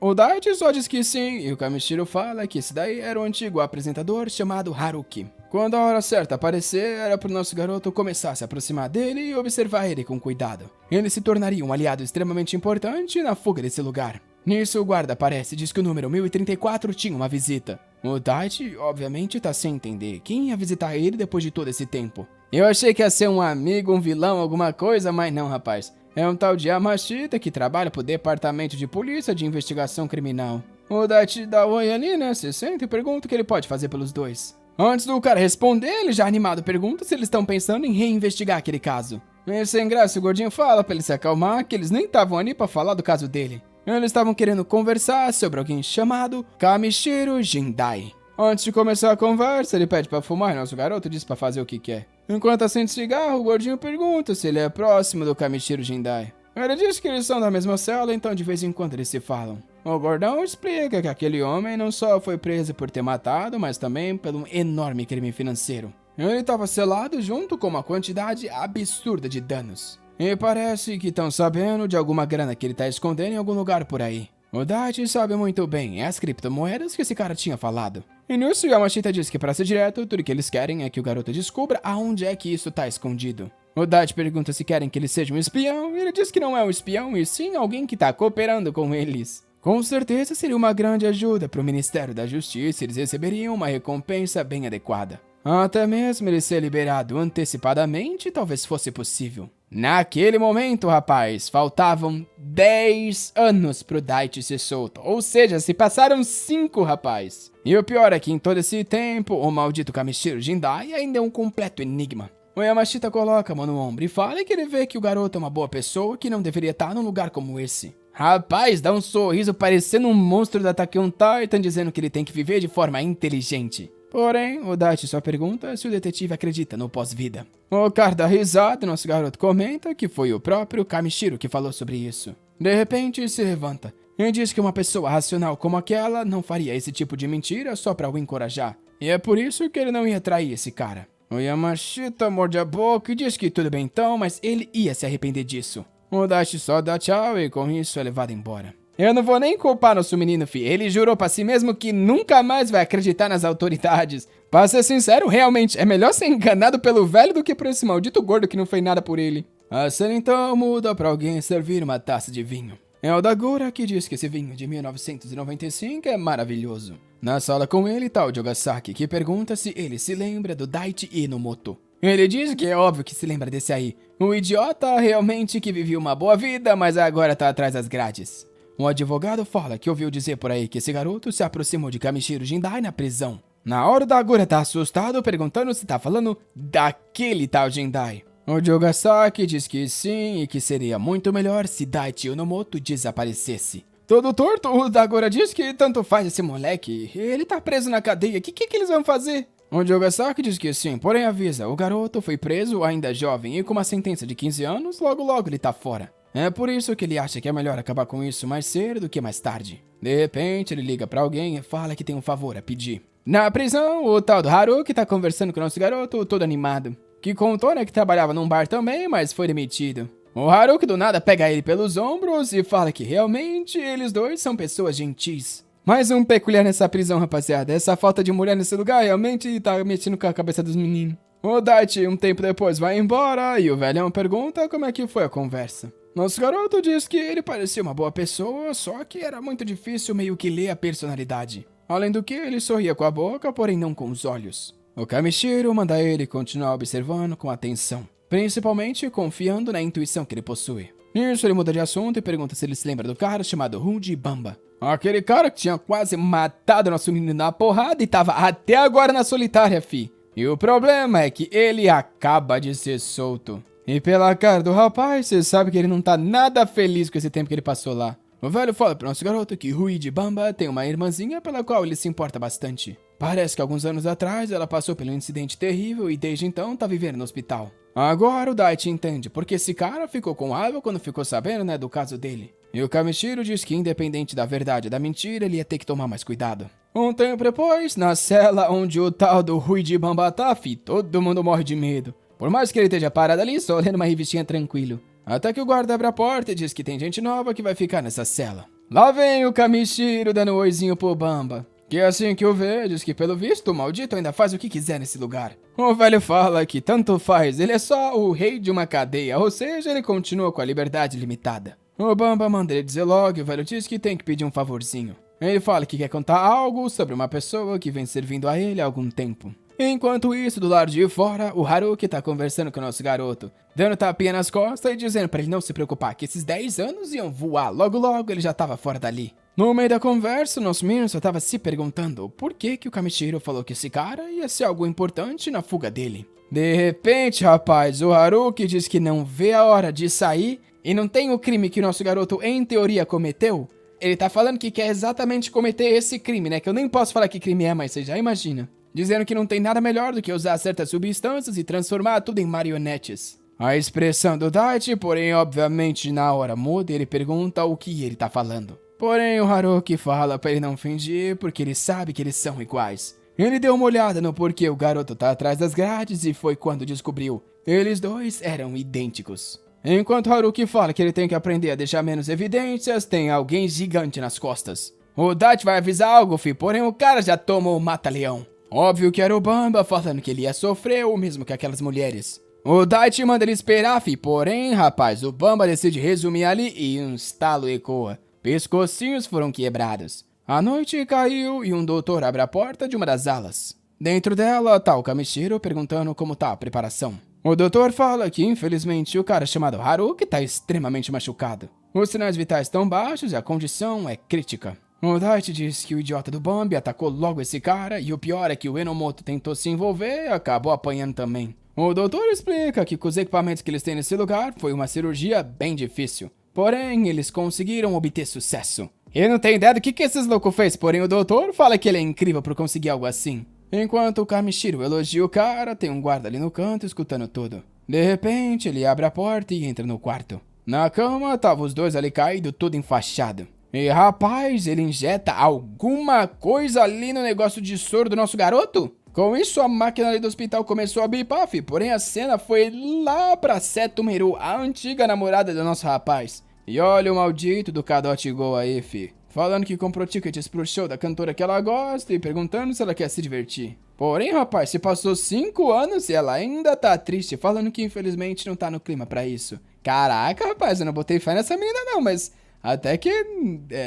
O Daichi só diz que sim, e o Kamishiro fala que esse daí era o antigo apresentador chamado Haruki. Quando a hora certa aparecer, era pro nosso garoto começar a se aproximar dele e observar ele com cuidado. Ele se tornaria um aliado extremamente importante na fuga desse lugar. Nisso, o guarda aparece e diz que o número 1034 tinha uma visita. O Daichi, obviamente, tá sem entender. Quem ia visitar ele depois de todo esse tempo? Eu achei que ia ser um amigo, um vilão, alguma coisa, mas não, rapaz. É um tal de Yamashita que trabalha pro departamento de polícia de investigação criminal. O Daichi dá oi ali, né? Se senta e pergunta o que ele pode fazer pelos dois. Antes do cara responder, ele já animado pergunta se eles estão pensando em reinvestigar aquele caso. E sem graça, o gordinho fala pra ele se acalmar que eles nem estavam ali pra falar do caso dele. Eles estavam querendo conversar sobre alguém chamado Kamishiro Jindai. Antes de começar a conversa, ele pede pra fumar e nosso garoto diz pra fazer o que quer. Enquanto acende cigarro, o gordinho pergunta se ele é próximo do Kamishiro Jindai. Ele diz que eles são da mesma cela, então de vez em quando eles se falam. O gordão explica que aquele homem não só foi preso por ter matado, mas também por um enorme crime financeiro. Ele estava selado junto com uma quantidade absurda de danos. E parece que estão sabendo de alguma grana que ele está escondendo em algum lugar por aí. O Daichi sabe muito bem as criptomoedas que esse cara tinha falado. E nisso, Yamashita diz que para ser direto, tudo que eles querem é que o garoto descubra aonde é que isso tá escondido. O Daichi pergunta se querem que ele seja um espião, e ele diz que não é um espião, e sim alguém que tá cooperando com eles. Com certeza seria uma grande ajuda para o Ministério da Justiça e eles receberiam uma recompensa bem adequada. Até mesmo ele ser liberado antecipadamente talvez fosse possível. Naquele momento, rapaz, faltavam 10 anos pro Daichi ser solto. Ou seja, se passaram 5, rapaz. E o pior é que em todo esse tempo, o maldito Kamishiro Jindai ainda é um completo enigma. O Yamashita coloca a mão no ombro e fala que ele vê que o garoto é uma boa pessoa que não deveria estar num lugar como esse. Rapaz, dá um sorriso parecendo um monstro da Attack on Titan dizendo que ele tem que viver de forma inteligente. Porém, o Daichi só pergunta se o detetive acredita no pós-vida. O cara dá risada e nosso garoto comenta que foi o próprio Kamishiro que falou sobre isso. De repente, se levanta e diz que uma pessoa racional como aquela não faria esse tipo de mentira só pra o encorajar. E é por isso que ele não ia trair esse cara. O Yamashita morde a boca e diz que tudo bem então, mas ele ia se arrepender disso. O Daichi só dá tchau e com isso é levado embora. Eu não vou nem culpar nosso menino, fi. Ele jurou pra si mesmo que nunca mais vai acreditar nas autoridades. Pra ser sincero, realmente, é melhor ser enganado pelo velho do que por esse maldito gordo que não fez nada por ele. A cena então muda pra alguém servir uma taça de vinho. É o Dagura que diz que esse vinho de 1995 é maravilhoso. Na sala com ele tá o Jogasaki, que pergunta se ele se lembra do Daichi Inomoto. Ele diz que é óbvio que se lembra desse aí. O idiota realmente que vivia uma boa vida, mas agora tá atrás das grades. Um advogado fala que ouviu dizer por aí que esse garoto se aproximou de Kamishiro Jindai na prisão. Na hora, o Dagura tá assustado, perguntando se tá falando daquele tal Jindai. O Jogasaki diz que sim e que seria muito melhor se Daichi Inomoto desaparecesse. Todo torto, o Dagura diz que tanto faz esse moleque, ele tá preso na cadeia, que eles vão fazer? O Jogasaki diz que sim, porém avisa, o garoto foi preso ainda jovem e com uma sentença de 15 anos, logo ele tá fora. É por isso que ele acha que é melhor acabar com isso mais cedo do que mais tarde. De repente, ele liga pra alguém e fala que tem um favor a pedir. Na prisão, o tal do Haruki tá conversando com o nosso garoto, todo animado. Que contou, né, que trabalhava num bar também, mas foi demitido. O Haruki do nada pega ele pelos ombros e fala que realmente eles dois são pessoas gentis. Mais um peculiar nessa prisão, rapaziada. Essa falta de mulher nesse lugar realmente tá mexendo com a cabeça dos meninos. O Daichi, um tempo depois, vai embora e o velhão pergunta como é que foi a conversa. Nosso garoto diz que ele parecia uma boa pessoa, só que era muito difícil meio que ler a personalidade. Além do que, ele sorria com a boca, porém não com os olhos. O Kamishiro manda ele continuar observando com atenção, principalmente confiando na intuição que ele possui. Nisso, ele muda de assunto e pergunta se ele se lembra do cara chamado Rudy Bamba. Aquele cara que tinha quase matado nosso menino na porrada e tava até agora na solitária, fi. E o problema é que ele acaba de ser solto. E pela cara do rapaz, você sabe que ele não tá nada feliz com esse tempo que ele passou lá. O velho fala pro nosso garoto que Ruide Bamba tem uma irmãzinha pela qual ele se importa bastante. Parece que alguns anos atrás ela passou por um incidente terrível e desde então tá vivendo no hospital. Agora o Daichi entende porque esse cara ficou com raiva quando ficou sabendo, né, do caso dele. E o Kamishiro diz que independente da verdade ou da mentira, ele ia ter que tomar mais cuidado. Um tempo depois, na cela onde o tal do Ruide Bamba tá, todo mundo morre de medo. Por mais que ele esteja parado ali, só lendo uma revistinha tranquilo. Até que o guarda abre a porta e diz que tem gente nova que vai ficar nessa cela. Lá vem o Kamishiro dando um oizinho pro Bamba. Que assim que o vê, diz que pelo visto o maldito ainda faz o que quiser nesse lugar. O velho fala que tanto faz, ele é só o rei de uma cadeia, ou seja, ele continua com a liberdade limitada. O Bamba manda ele dizer logo e o velho diz que tem que pedir um favorzinho. Ele fala que quer contar algo sobre uma pessoa que vem servindo a ele há algum tempo. Enquanto isso, do lado de fora, o Haruki tá conversando com o nosso garoto, dando tapinha nas costas e dizendo pra ele não se preocupar, que esses 10 anos iam voar, logo logo ele já tava fora dali. No meio da conversa, o nosso menino só tava se perguntando por que o Kamishiro falou que esse cara ia ser algo importante na fuga dele. De repente, rapaz, o Haruki diz que não vê a hora de sair e não tem o crime que o nosso garoto, em teoria, cometeu. Ele tá falando que quer exatamente cometer esse crime, né? Que eu nem posso falar que crime é, mas você já imagina. Dizendo que não tem nada melhor do que usar certas substâncias e transformar tudo em marionetes. A expressão do Daichi, porém, obviamente, na hora muda e ele pergunta o que ele tá falando. Porém, o Haruki fala pra ele não fingir, porque ele sabe que eles são iguais. Ele deu uma olhada no porquê o garoto tá atrás das grades e foi quando descobriu. Eles dois eram idênticos. Enquanto Haruki fala que ele tem que aprender a deixar menos evidências, tem alguém gigante nas costas. O Daichi vai avisar algo, porém o cara já tomou o mata-leão. Óbvio que era o Bamba falando que ele ia sofrer o mesmo que aquelas mulheres. O Daichi manda ele esperar, porém, rapaz, o Bamba decide resumir ali e um estalo ecoa. Pescocinhos foram quebrados. A noite caiu e um doutor abre a porta de uma das alas. Dentro dela tá o Kamishiro perguntando como tá a preparação. O doutor fala que, infelizmente, o cara chamado Haruki tá extremamente machucado. Os sinais vitais estão baixos e a condição é crítica. O Daichi diz que o idiota do Bambi atacou logo esse cara e o pior é que o Enomoto tentou se envolver e acabou apanhando também. O doutor explica que com os equipamentos que eles têm nesse lugar foi uma cirurgia bem difícil. Porém, eles conseguiram obter sucesso. Eu não tenho ideia do que esses loucos fez, porém o doutor fala que ele é incrível por conseguir algo assim. Enquanto o Kamishiro elogia o cara, tem um guarda ali no canto escutando tudo. De repente, ele abre a porta e entra no quarto. Na cama, tava os dois ali caídos, tudo enfaixado. E rapaz, ele injeta alguma coisa ali no negócio de soro do nosso garoto? Com isso, a máquina ali do hospital começou a bipar, porém a cena foi lá pra Setomeru, a antiga namorada do nosso rapaz. E olha o maldito do Kadote Go aí, falando que comprou tickets pro show da cantora que ela gosta e perguntando se ela quer se divertir. Porém, rapaz, se passou 5 anos e ela ainda tá triste, falando que infelizmente não tá no clima pra isso. Caraca, rapaz, eu não botei fé nessa menina não, mas até que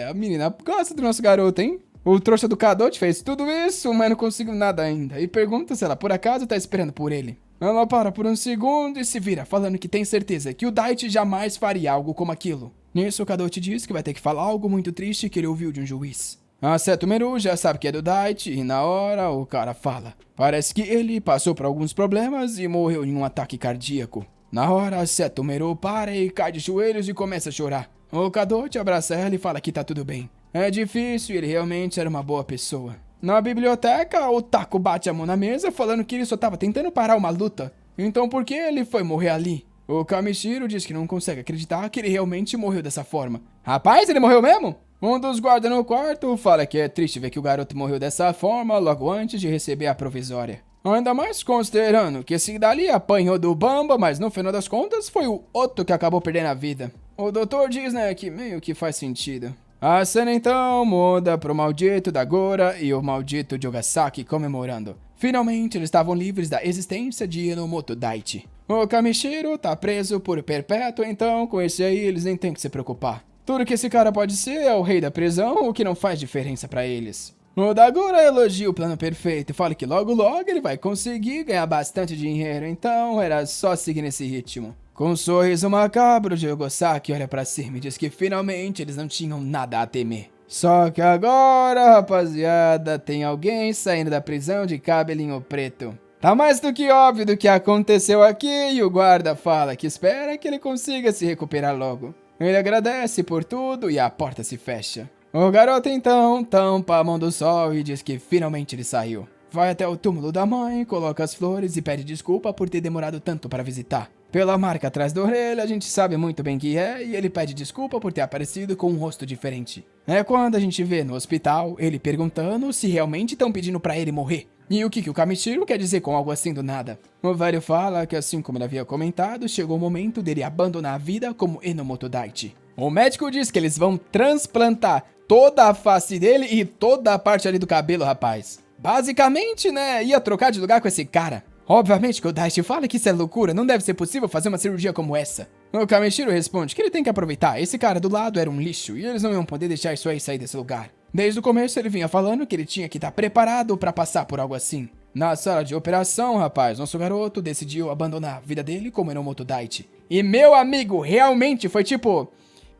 a menina gosta do nosso garoto, hein? O trouxa do Kadote fez tudo isso, mas não conseguiu nada ainda. E pergunta se ela por acaso tá esperando por ele. Ela para por um segundo e se vira, falando que tem certeza que o Daichi jamais faria algo como aquilo. Nisso, o Kadote diz que vai ter que falar algo muito triste que ele ouviu de um juiz. A Setomeru já sabe que é do Daichi e na hora o cara fala. Parece que ele passou por alguns problemas e morreu em um ataque cardíaco. Na hora, a Setomeru para e cai de joelhos e começa a chorar. O Kadote abraça ela e fala que tá tudo bem. É difícil e ele realmente era uma boa pessoa. Na biblioteca, o Taco bate a mão na mesa falando que ele só tava tentando parar uma luta. Então por que ele foi morrer ali? O Kamishiro diz que não consegue acreditar que ele realmente morreu dessa forma. Rapaz, ele morreu mesmo? Um dos guardas no quarto fala que é triste ver que o garoto morreu dessa forma logo antes de receber a provisória. Ainda mais considerando que esse dali apanhou do Bamba, mas no final das contas foi o outro que acabou perdendo a vida. O doutor diz, né, que meio que faz sentido. A cena então muda pro maldito da Gora e o maldito de Ogasaki comemorando. Finalmente eles estavam livres da existência de Enomoto Daichi. O Kamishiro tá preso por perpétuo, então com esse aí eles nem tem que se preocupar. Tudo que esse cara pode ser é o rei da prisão, o que não faz diferença pra eles. O Dagora elogia o plano perfeito e fala que logo logo ele vai conseguir ganhar bastante dinheiro, então era só seguir nesse ritmo. Com um sorriso macabro, Jogosaki olha pra cima e diz que finalmente eles não tinham nada a temer. Só que agora, rapaziada, tem alguém saindo da prisão de cabelinho preto. Tá mais do que óbvio do que aconteceu aqui e o guarda fala que espera que ele consiga se recuperar logo. Ele agradece por tudo e a porta se fecha. O garoto então tampa a mão do sol e diz que finalmente ele saiu. Vai até o túmulo da mãe, coloca as flores e pede desculpa por ter demorado tanto para visitar. Pela marca atrás da orelha, a gente sabe muito bem que é e ele pede desculpa por ter aparecido com um rosto diferente. É quando a gente vê no hospital ele perguntando se realmente estão pedindo pra ele morrer. E o que o Kamishiro quer dizer com algo assim do nada? O velho fala que assim como ele havia comentado, chegou o momento dele abandonar a vida como Enomoto Daichi. O médico diz que eles vão transplantar toda a face dele e toda a parte ali do cabelo, rapaz. Basicamente, né, ia trocar de lugar com esse cara. Obviamente que o Daichi fala que isso é loucura, não deve ser possível fazer uma cirurgia como essa. O Kamishiro responde que ele tem que aproveitar, esse cara do lado era um lixo e eles não iam poder deixar isso aí sair desse lugar. Desde o começo ele vinha falando que ele tinha que estar preparado pra passar por algo assim. Na sala de operação, rapaz, nosso garoto decidiu abandonar a vida dele como Enomoto Daichi. E meu amigo, realmente foi tipo...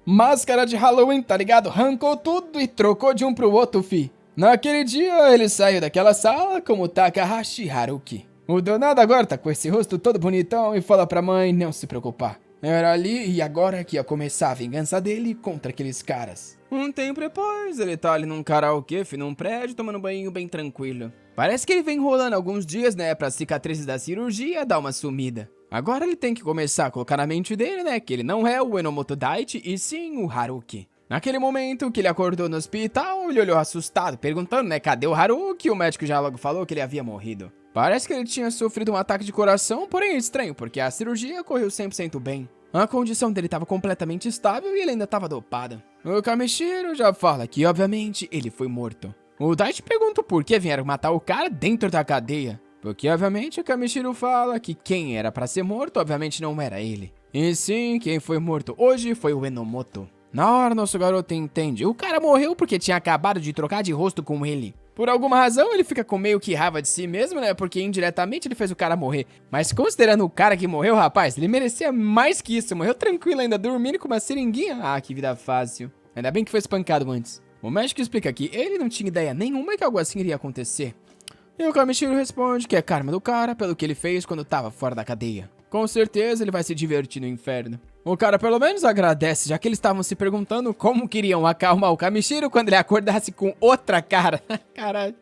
máscara de Halloween, tá ligado? Arrancou tudo e trocou de um pro outro, fi. Naquele dia, ele saiu daquela sala como Takahashi Haruki. O danado agora tá com esse rosto todo bonitão e fala pra mãe não se preocupar. Era ali e agora que ia começar a vingança dele contra aqueles caras. Um tempo depois, ele tá ali num karaokê, num prédio, tomando um banho bem tranquilo. Parece que ele vem enrolando alguns dias, né, pra cicatrizes da cirurgia dar uma sumida. Agora ele tem que começar a colocar na mente dele, né, que ele não é o Enomoto Daichi e sim o Haruki. Naquele momento que ele acordou no hospital, ele olhou assustado, perguntando, né, cadê o Haruki? O médico já logo falou que ele havia morrido. Parece que ele tinha sofrido um ataque de coração, porém é estranho, porque a cirurgia correu 100% bem. A condição dele estava completamente estável e ele ainda estava dopado. O Kamishiro já fala que, obviamente, ele foi morto. O Daichi pergunta por que vieram matar o cara dentro da cadeia. Porque, obviamente, o Kamishiro fala que quem era pra ser morto, obviamente, não era ele. E sim, quem foi morto hoje foi o Enomoto. Na hora, nosso garoto entende. O cara morreu porque tinha acabado de trocar de rosto com ele. Por alguma razão, ele fica com meio que raiva de si mesmo, né? Porque indiretamente ele fez o cara morrer. Mas considerando o cara que morreu, rapaz, ele merecia mais que isso. Morreu tranquilo ainda, dormindo com uma seringuinha. Ah, que vida fácil. Ainda bem que foi espancado antes. O médico explica que ele não tinha ideia nenhuma que algo assim iria acontecer. E o Kamishiro responde que é karma do cara pelo que ele fez quando tava fora da cadeia. Com certeza ele vai se divertir no inferno. O cara pelo menos agradece, já que eles estavam se perguntando como queriam acalmar o Kamishiro quando ele acordasse com outra cara. Caralho.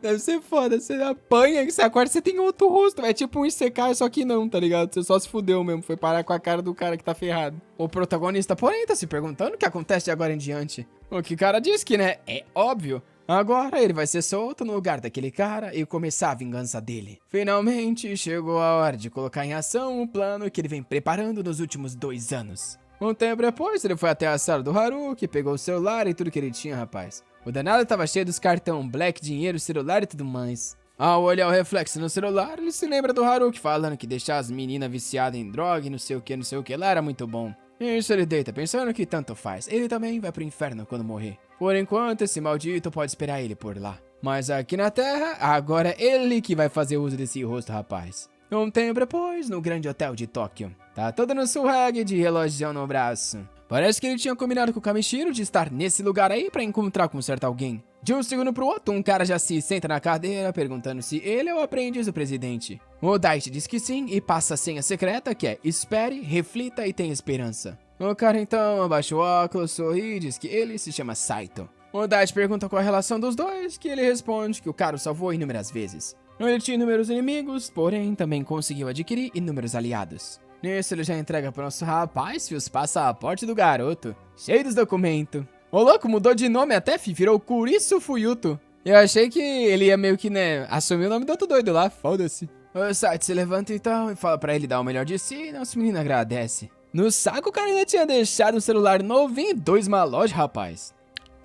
Deve ser foda, você apanha e você acorda, você tem outro rosto. É tipo um Isekai, só que não, tá ligado? Você só se fudeu mesmo, foi parar com a cara do cara que tá ferrado. O protagonista, porém, tá se perguntando o que acontece de agora em diante. O que o cara diz que, né, é óbvio. Agora ele vai ser solto no lugar daquele cara e começar a vingança dele. Finalmente chegou a hora de colocar em ação o plano que ele vem preparando nos últimos 2 anos. Um tempo depois, ele foi até a sala do Haruki, pegou o celular e tudo que ele tinha, rapaz. O danado tava cheio dos cartão, black, dinheiro, celular e tudo mais. Ao olhar o reflexo no celular, ele se lembra do Haruki falando que deixar as meninas viciadas em droga e não sei o que lá era muito bom. Isso ele deita, pensando que tanto faz. Ele também vai pro inferno quando morrer. Por enquanto, esse maldito pode esperar ele por lá. Mas aqui na Terra, agora é ele que vai fazer uso desse rosto, rapaz. Um tempo depois, no grande hotel de Tóquio. Tá todo no swag de relógio no braço. Parece que ele tinha combinado com o Kamishiro de estar nesse lugar aí pra encontrar com certo alguém. De um segundo pro outro, um cara já se senta na cadeira perguntando se ele é o aprendiz do presidente. O Daichi diz que sim e passa a senha secreta que é espere, reflita e tenha esperança. O cara então abaixa o óculos, sorri e diz que ele se chama Saito. O Daichi pergunta qual a relação dos dois, que ele responde que o cara o salvou inúmeras vezes. Ele tinha inúmeros inimigos, porém também conseguiu adquirir inúmeros aliados. Nisso ele já entrega pro nosso rapaz os passaportes do garoto, cheio dos documentos. O louco mudou de nome até, virou Kurisu Fuyuto. Eu achei que ele ia meio que, né, assumir o nome do outro doido lá, foda-se. O Saito se levanta então e fala pra ele dar o melhor de si e nosso menino agradece. No saco o cara ainda tinha deixado um celular novinho e 2 malotes, rapaz.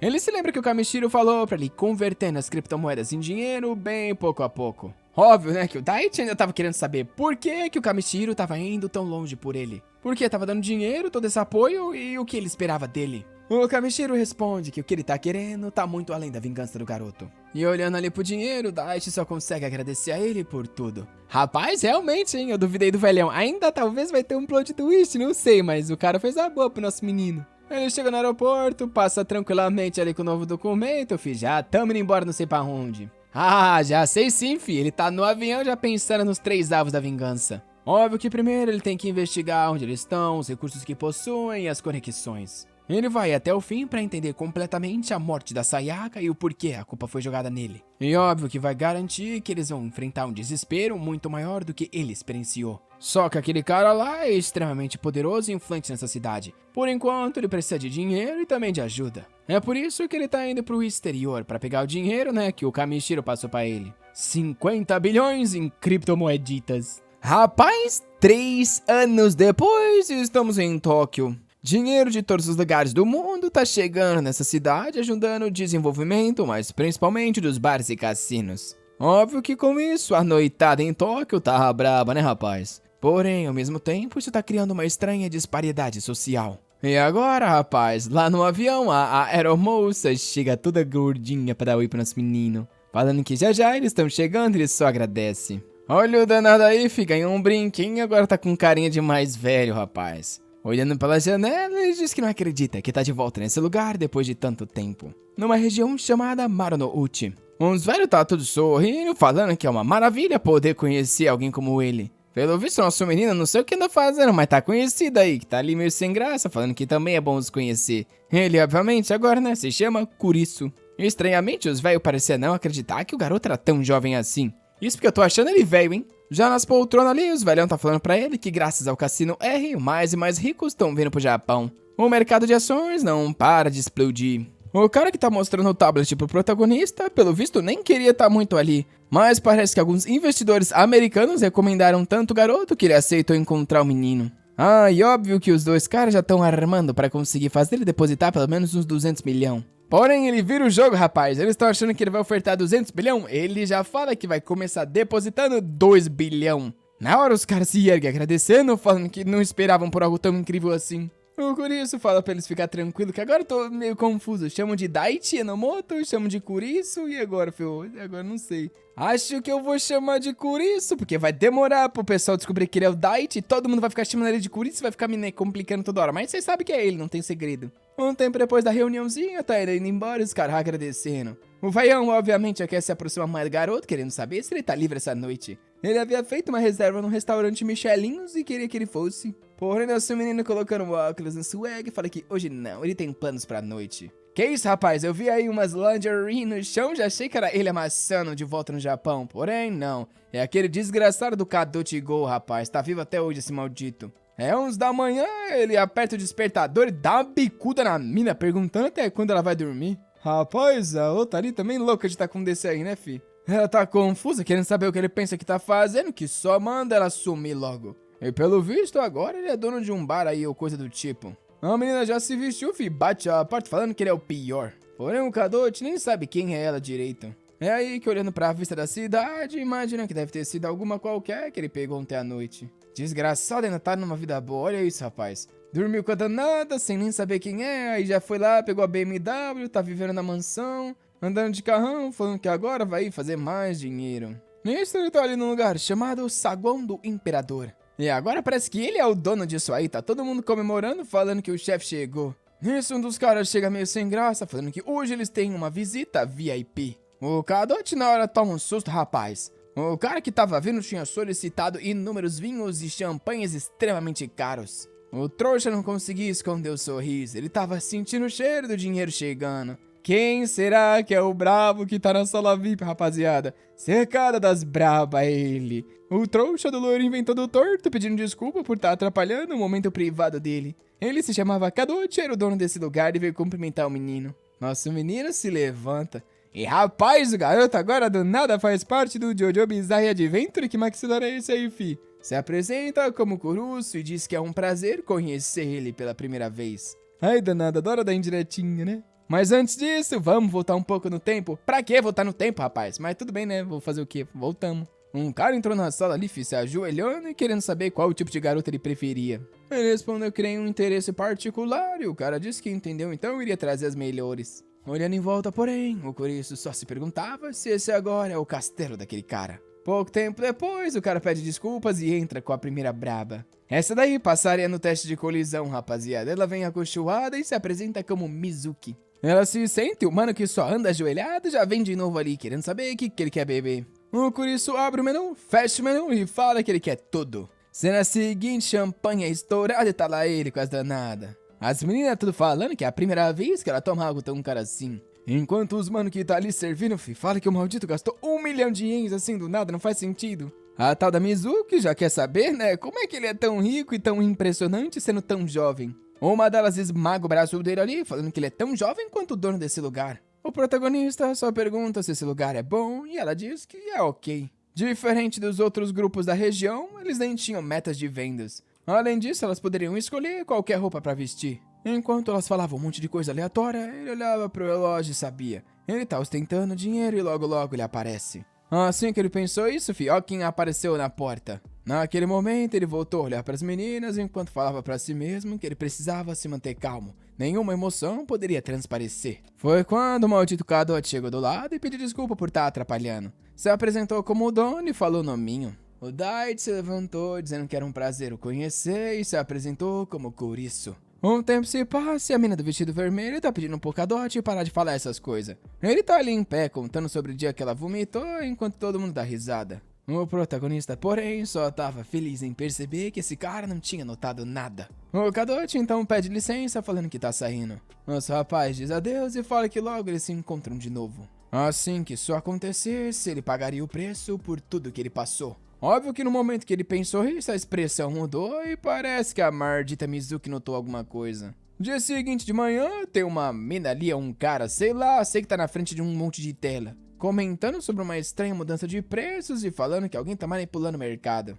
Ele se lembra que o Kamishiro falou pra ele convertendo as criptomoedas em dinheiro bem pouco a pouco. Óbvio, né, que o Daichi ainda tava querendo saber por que o Kamishiro tava indo tão longe por ele. Porque tava dando dinheiro, todo esse apoio e o que ele esperava dele. O Kamishiro responde que o que ele tá querendo tá muito além da vingança do garoto. E olhando ali pro dinheiro, o Daichi só consegue agradecer a ele por tudo. Rapaz, realmente, hein, eu duvidei do velhão. Ainda talvez vai ter um plot twist, não sei, mas o cara fez a boa pro nosso menino. Ele chega no aeroporto, passa tranquilamente ali com o novo documento, fi, já tamo indo embora não sei pra onde. Ah, já sei sim, fi, ele tá no avião já pensando nos 3 alvos da vingança. Óbvio que primeiro ele tem que investigar onde eles estão, os recursos que possuem e as conexões. Ele vai até o fim pra entender completamente a morte da Sayaka e o porquê a culpa foi jogada nele. E óbvio que vai garantir que eles vão enfrentar um desespero muito maior do que ele experienciou. Só que aquele cara lá é extremamente poderoso e influente nessa cidade. Por enquanto, ele precisa de dinheiro e também de ajuda. É por isso que ele tá indo pro exterior pra pegar o dinheiro, né, que o Kamishiro passou pra ele. 50 bilhões em criptomoeditas. Rapaz, 3 anos depois, estamos em Tóquio. Dinheiro de todos os lugares do mundo tá chegando nessa cidade, ajudando o desenvolvimento, mas principalmente dos bares e cassinos. Óbvio que com isso, a noitada em Tóquio tá braba, né, rapaz? Porém, ao mesmo tempo, isso tá criando uma estranha disparidade social. E agora, rapaz, lá no avião, a aeromoça chega toda gordinha pra dar oi pro nosso menino, falando que já eles estão chegando e ele só agradece. Olha o danado aí, ganhou um brinquinho e agora tá com carinha de mais velho, rapaz. Olhando pela janela, ele diz que não acredita que tá de volta nesse lugar depois de tanto tempo. Numa região chamada Marunouchi. Uns velhos tá tudo sorrindo, falando que é uma maravilha poder conhecer alguém como ele. Pelo visto, nosso menino não sei o que anda fazendo, mas tá conhecido aí, que tá ali meio sem graça, falando que também é bom os conhecer. Ele, obviamente, agora, né, se chama Kurisu. Estranhamente, os velhos pareciam não acreditar que o garoto era tão jovem assim. Isso porque eu tô achando ele velho, hein? Já nas poltronas ali, os velhão tá falando pra ele que graças ao Cassino R, mais e mais ricos estão vindo pro Japão. O mercado de ações não para de explodir. O cara que tá mostrando o tablet pro protagonista, pelo visto, nem queria estar muito ali. Mas parece que alguns investidores americanos recomendaram tanto o garoto que ele aceitou encontrar o menino. Ah, e óbvio que os dois caras já estão armando pra conseguir fazer ele depositar pelo menos uns 200 milhões. Porém, ele vira o jogo, rapaz. Eles estão achando que ele vai ofertar 200 bilhão. Ele já fala que vai começar depositando 2 bilhão. Na hora, os caras se erguem agradecendo, falando que não esperavam por algo tão incrível assim. O Kurisu fala pra eles ficar tranquilo, que agora eu tô meio confuso. Chamam de Daichi Enomoto, chamam de Kurisu, e agora, filho? Agora não sei. Acho que eu vou chamar de Kurisu, porque vai demorar pro pessoal descobrir que ele é o Daichi. Todo mundo vai ficar chamando ele de Kurisu, vai ficar me complicando toda hora. Mas vocês sabem que é ele, não tem segredo. Um tempo depois da reuniãozinha, tá ele indo embora e os caras agradecendo. O vaião, obviamente, já quer se aproximar mais do garoto, querendo saber se ele tá livre essa noite. Ele havia feito uma reserva num restaurante Michelinhos e queria que ele fosse. Porém, nosso menino colocando o óculos no swag, fala que hoje não, ele tem planos pra noite. Que isso, rapaz? Eu vi aí umas lingerie no chão, já achei que era ele amassando de volta no Japão. Porém, não. É aquele desgraçado do Kadochi Go, rapaz. Tá vivo até hoje esse maldito. É 11 da manhã, ele aperta o despertador e dá uma bicuda na mina, perguntando até quando ela vai dormir. Rapaz, a outra ali também louca de tá com desse aí, né, fi? Ela tá confusa, querendo saber o que ele pensa que tá fazendo, que só manda ela sumir logo. E pelo visto, agora ele é dono de um bar aí ou coisa do tipo. A menina já se vestiu, fi, bate a porta falando que ele é o pior. Porém, o Kadochi nem sabe quem é ela direito. É aí que, olhando pra vista da cidade, imagina que deve ter sido alguma qualquer que ele pegou ontem à noite. Desgraçado, ainda tá numa vida boa, olha isso, rapaz. Dormiu com a danada, sem nem saber quem é, aí já foi lá, pegou a BMW, tá vivendo na mansão, andando de carrão, falando que agora vai fazer mais dinheiro. Nisso, ele tá ali num lugar chamado Saguão do Imperador. E agora parece que ele é o dono disso aí, tá todo mundo comemorando, falando que o chefe chegou. Nisso, um dos caras chega meio sem graça, falando que hoje eles têm uma visita VIP. O Kadochi na hora toma um susto, rapaz. O cara que tava vindo tinha solicitado inúmeros vinhos e champanhes extremamente caros. O trouxa não conseguia esconder o sorriso, ele tava sentindo o cheiro do dinheiro chegando. Quem será que é o brabo que tá na sala VIP, rapaziada? Cercada das braba ele. O trouxa do loirinho vem todo torto, pedindo desculpa por estar atrapalhando o momento privado dele. Ele se chamava Kadochi, era o dono desse lugar e veio cumprimentar o menino. Nosso menino se levanta. E rapaz, o garoto agora do nada faz parte do Jojo Bizarre Adventure. Que maxilar é esse aí, fi? Se apresenta como Kurusu e diz que é um prazer conhecer ele pela primeira vez. Ai, danada, adora dar indiretinha, né? Mas antes disso, vamos voltar um pouco no tempo. Pra que voltar no tempo, rapaz? Mas tudo bem, né? Vou fazer o quê? Voltamos. Um cara entrou na sala ali, se ajoelhando e querendo saber qual tipo de garota ele preferia. Ele respondeu que tem um interesse particular e o cara disse que entendeu, então iria trazer as melhores. Olhando em volta, porém, o Kurisu só se perguntava se esse agora é o castelo daquele cara. Pouco tempo depois, o cara pede desculpas e entra com a primeira braba. Essa daí passaria no teste de colisão, rapaziada. Ela vem acolchoada e se apresenta como Mizuki. Ela se sente, o mano que só anda ajoelhado já vem de novo ali, querendo saber o que ele quer beber. O Kurisu abre o menu, fecha o menu e fala que ele quer tudo. Cena seguinte, champanhe estourada e tá lá ele com as danadas. As meninas tudo falando que é a primeira vez que ela toma algo tão cara assim. Enquanto os mano que tá ali servindo, fala que o maldito gastou 1 milhão de ienes assim do nada, não faz sentido. A tal da Mizuki já quer saber, né, como é que ele é tão rico e tão impressionante sendo tão jovem. Uma delas esmaga o braço dele ali, falando que ele é tão jovem quanto o dono desse lugar. O protagonista só pergunta se esse lugar é bom e ela diz que é ok. Diferente dos outros grupos da região, eles nem tinham metas de vendas. Além disso, elas poderiam escolher qualquer roupa pra vestir. Enquanto elas falavam um monte de coisa aleatória, ele olhava pro relógio e sabia. Ele tá ostentando dinheiro e logo logo ele aparece. Assim que ele pensou isso, ó quem apareceu na porta. Naquele momento, ele voltou a olhar para as meninas enquanto falava para si mesmo que ele precisava se manter calmo. Nenhuma emoção poderia transparecer. Foi quando o maldito Cadot chegou do lado e pediu desculpa por estar atrapalhando. Se apresentou como o dono e falou o nominho. O Dait se levantou dizendo que era um prazer o conhecer e se apresentou como Couriço. Um tempo se passa e a mina do vestido vermelho tá pedindo pro Cadot parar de falar essas coisas. Ele tá ali em pé contando sobre o dia que ela vomitou enquanto todo mundo dá risada. O protagonista, porém, só tava feliz em perceber que esse cara não tinha notado nada. O Cadot então pede licença falando que tá saindo. Nosso rapaz diz adeus e fala que logo eles se encontram de novo. Assim que isso acontecesse, ele pagaria o preço por tudo que ele passou. Óbvio que no momento que ele pensou isso, a expressão mudou e parece que a maldita Mizuki notou alguma coisa. Dia seguinte de manhã, tem uma mina ali, um cara, sei que tá na frente de um monte de tela, comentando sobre uma estranha mudança de preços e falando que alguém tá manipulando o mercado.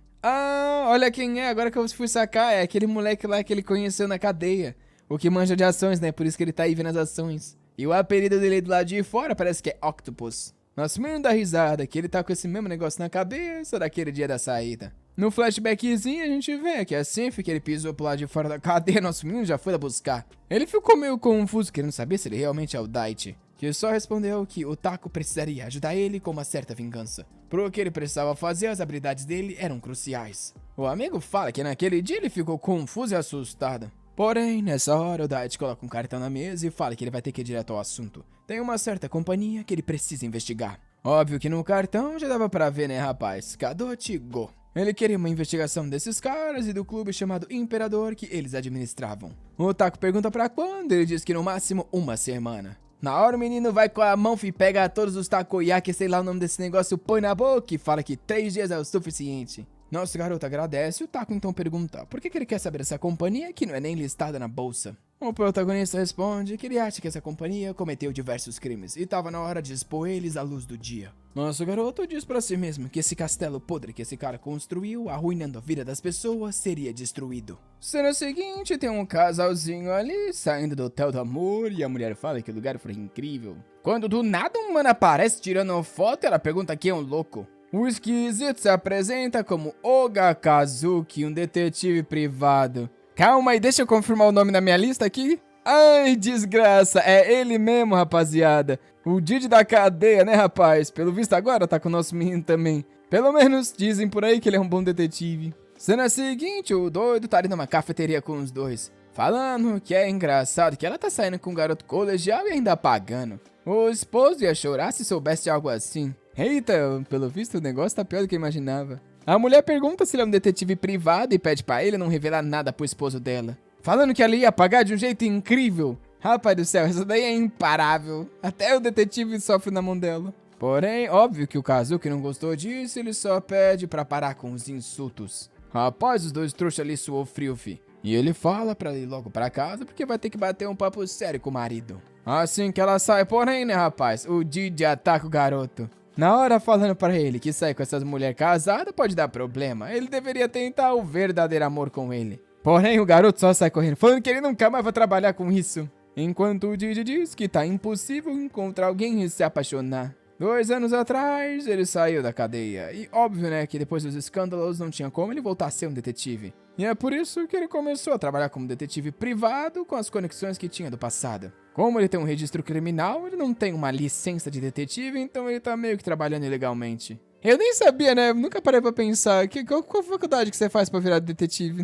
Olha quem é, agora que eu fui sacar, é aquele moleque lá que ele conheceu na cadeia. O que manja de ações, né, por isso que ele tá aí vendo as ações. E o apelido dele do lado de fora parece que é Octopus. Nosso menino dá risada que ele tá com esse mesmo negócio na cabeça daquele dia da saída. No flashbackzinho a gente vê que assim que ele pisou pro lado de fora da cadeia, nosso menino já foi lá buscar. Ele ficou meio confuso, querendo saber se ele realmente é o Dait, que só respondeu que o Taco precisaria ajudar ele com uma certa vingança. Pro que ele precisava fazer, as habilidades dele eram cruciais. O amigo fala que naquele dia ele ficou confuso e assustado. Porém, nessa hora, o Dait coloca um cartão na mesa e fala que ele vai ter que ir direto ao assunto. Tem uma certa companhia que ele precisa investigar. Óbvio que no cartão já dava pra ver, né, rapaz? Cadot Go. Ele queria uma investigação desses caras e do clube chamado Imperador que eles administravam. O Taco pergunta pra quando, ele diz que no máximo uma semana. Na hora o menino vai com a mão e pega todos os takoyaki, sei lá o nome desse negócio, põe na boca e fala que 3 dias é o suficiente. Nosso garoto agradece e o Taco então pergunta por que ele quer saber dessa companhia que não é nem listada na bolsa. O protagonista responde que ele acha que essa companhia cometeu diversos crimes e estava na hora de expor eles à luz do dia. Nosso garoto diz pra si mesmo que esse castelo podre que esse cara construiu, arruinando a vida das pessoas, seria destruído. Cena seguinte, tem um casalzinho ali saindo do Hotel do Amor e a mulher fala que o lugar foi incrível. Quando do nada um mano aparece tirando foto e ela pergunta quem é um louco. O esquisito se apresenta como Oga Kazuki, um detetive privado. Calma aí, deixa eu confirmar o nome na minha lista aqui. Ai, desgraça, é ele mesmo, rapaziada. O Didi da cadeia, né, rapaz? Pelo visto agora tá com o nosso menino também. Pelo menos dizem por aí que ele é um bom detetive. Cena seguinte, o doido tá ali numa cafeteria com os dois, falando que é engraçado que ela tá saindo com um garoto colegial e ainda pagando. O esposo ia chorar se soubesse algo assim. Eita, pelo visto o negócio tá pior do que eu imaginava. A mulher pergunta se ele é um detetive privado e pede pra ele não revelar nada pro esposo dela, falando que ela ia pagar de um jeito incrível. Rapaz do céu, essa daí é imparável. Até o detetive sofre na mão dela. Porém, óbvio que o Kazuki não gostou disso, ele só pede pra parar com os insultos. Rapaz, os dois trouxas ali suou frio, fi. E ele fala pra ir logo pra casa porque vai ter que bater um papo sério com o marido. Assim que ela sai, porém, né, rapaz, o Didi ataca o garoto. Na hora falando pra ele que sair com essas mulheres casadas pode dar problema, ele deveria tentar o verdadeiro amor com ele. Porém, o garoto só sai correndo, falando que ele nunca mais vai trabalhar com isso. Enquanto o Didi diz que tá impossível encontrar alguém e se apaixonar. 2 anos atrás, ele saiu da cadeia. E óbvio, né, que depois dos escândalos não tinha como ele voltar a ser um detetive. E é por isso que ele começou a trabalhar como detetive privado com as conexões que tinha do passado. Como ele tem um registro criminal, ele não tem uma licença de detetive, então ele tá meio que trabalhando ilegalmente. Eu nem sabia, né? Nunca parei pra pensar. Qual faculdade que você faz pra virar detetive?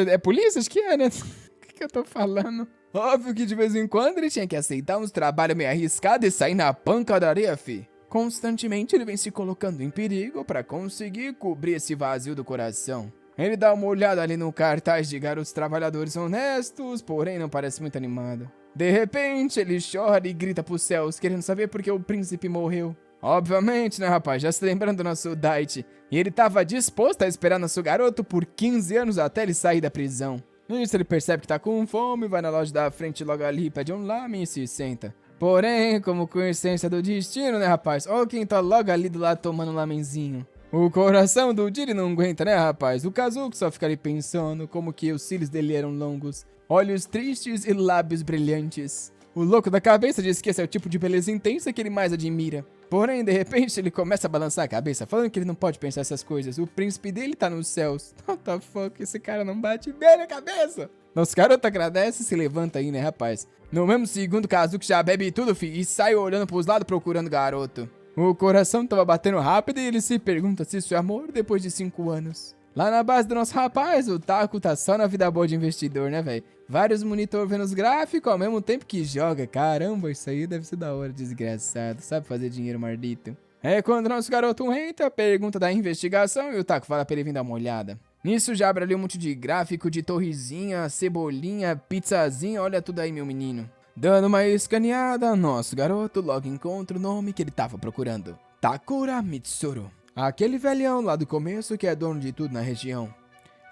É polícia? Acho que é, né? O que eu tô falando? Óbvio que de vez em quando ele tinha que aceitar uns trabalhos meio arriscados e sair na pancadaria, fi. Constantemente ele vem se colocando em perigo pra conseguir cobrir esse vazio do coração. Ele dá uma olhada ali no cartaz de garotos trabalhadores honestos, porém não parece muito animado. De repente, ele chora e grita pros céus, querendo saber por que o príncipe morreu. Obviamente, né, rapaz? Já se lembrando do nosso Dait. E ele tava disposto a esperar nosso garoto por 15 anos até ele sair da prisão. Nisso ele percebe que tá com fome, vai na loja da frente logo ali, pede um lamen e se senta. Porém, como coincidência do destino, né, rapaz? Olha quem tá logo ali do lado tomando um lamenzinho. O coração do Didi não aguenta, né, rapaz? O Kazuki só fica ali pensando como que os cílios dele eram longos, olhos tristes e lábios brilhantes. O louco da cabeça diz que esse é o tipo de beleza intensa que ele mais admira. Porém, de repente, ele começa a balançar a cabeça, falando que ele não pode pensar essas coisas. O príncipe dele tá nos céus. What the fuck? Esse cara não bate bem na cabeça. Nosso garoto agradece e se levanta aí, né, rapaz? No mesmo segundo, Kazuki já bebe tudo, fi, e sai olhando pros lados procurando o garoto. O coração tava batendo rápido e ele se pergunta se isso é amor depois de 5 anos. Lá na base do nosso rapaz, o Taco tá só na vida boa de investidor, né, velho? Vários monitor vendo os gráficos ao mesmo tempo que joga. Caramba, isso aí deve ser da hora, desgraçado. Sabe fazer dinheiro, maldito. É quando nosso garoto entra, pergunta da investigação e o Taco fala pra ele vir dar uma olhada. Nisso já abre ali um monte de gráfico de torrezinha, cebolinha, pizzazinha, olha tudo aí, meu menino. Dando uma escaneada, nosso garoto logo encontra o nome que ele tava procurando. Takura Mitsuru. Aquele velhão lá do começo que é dono de tudo na região.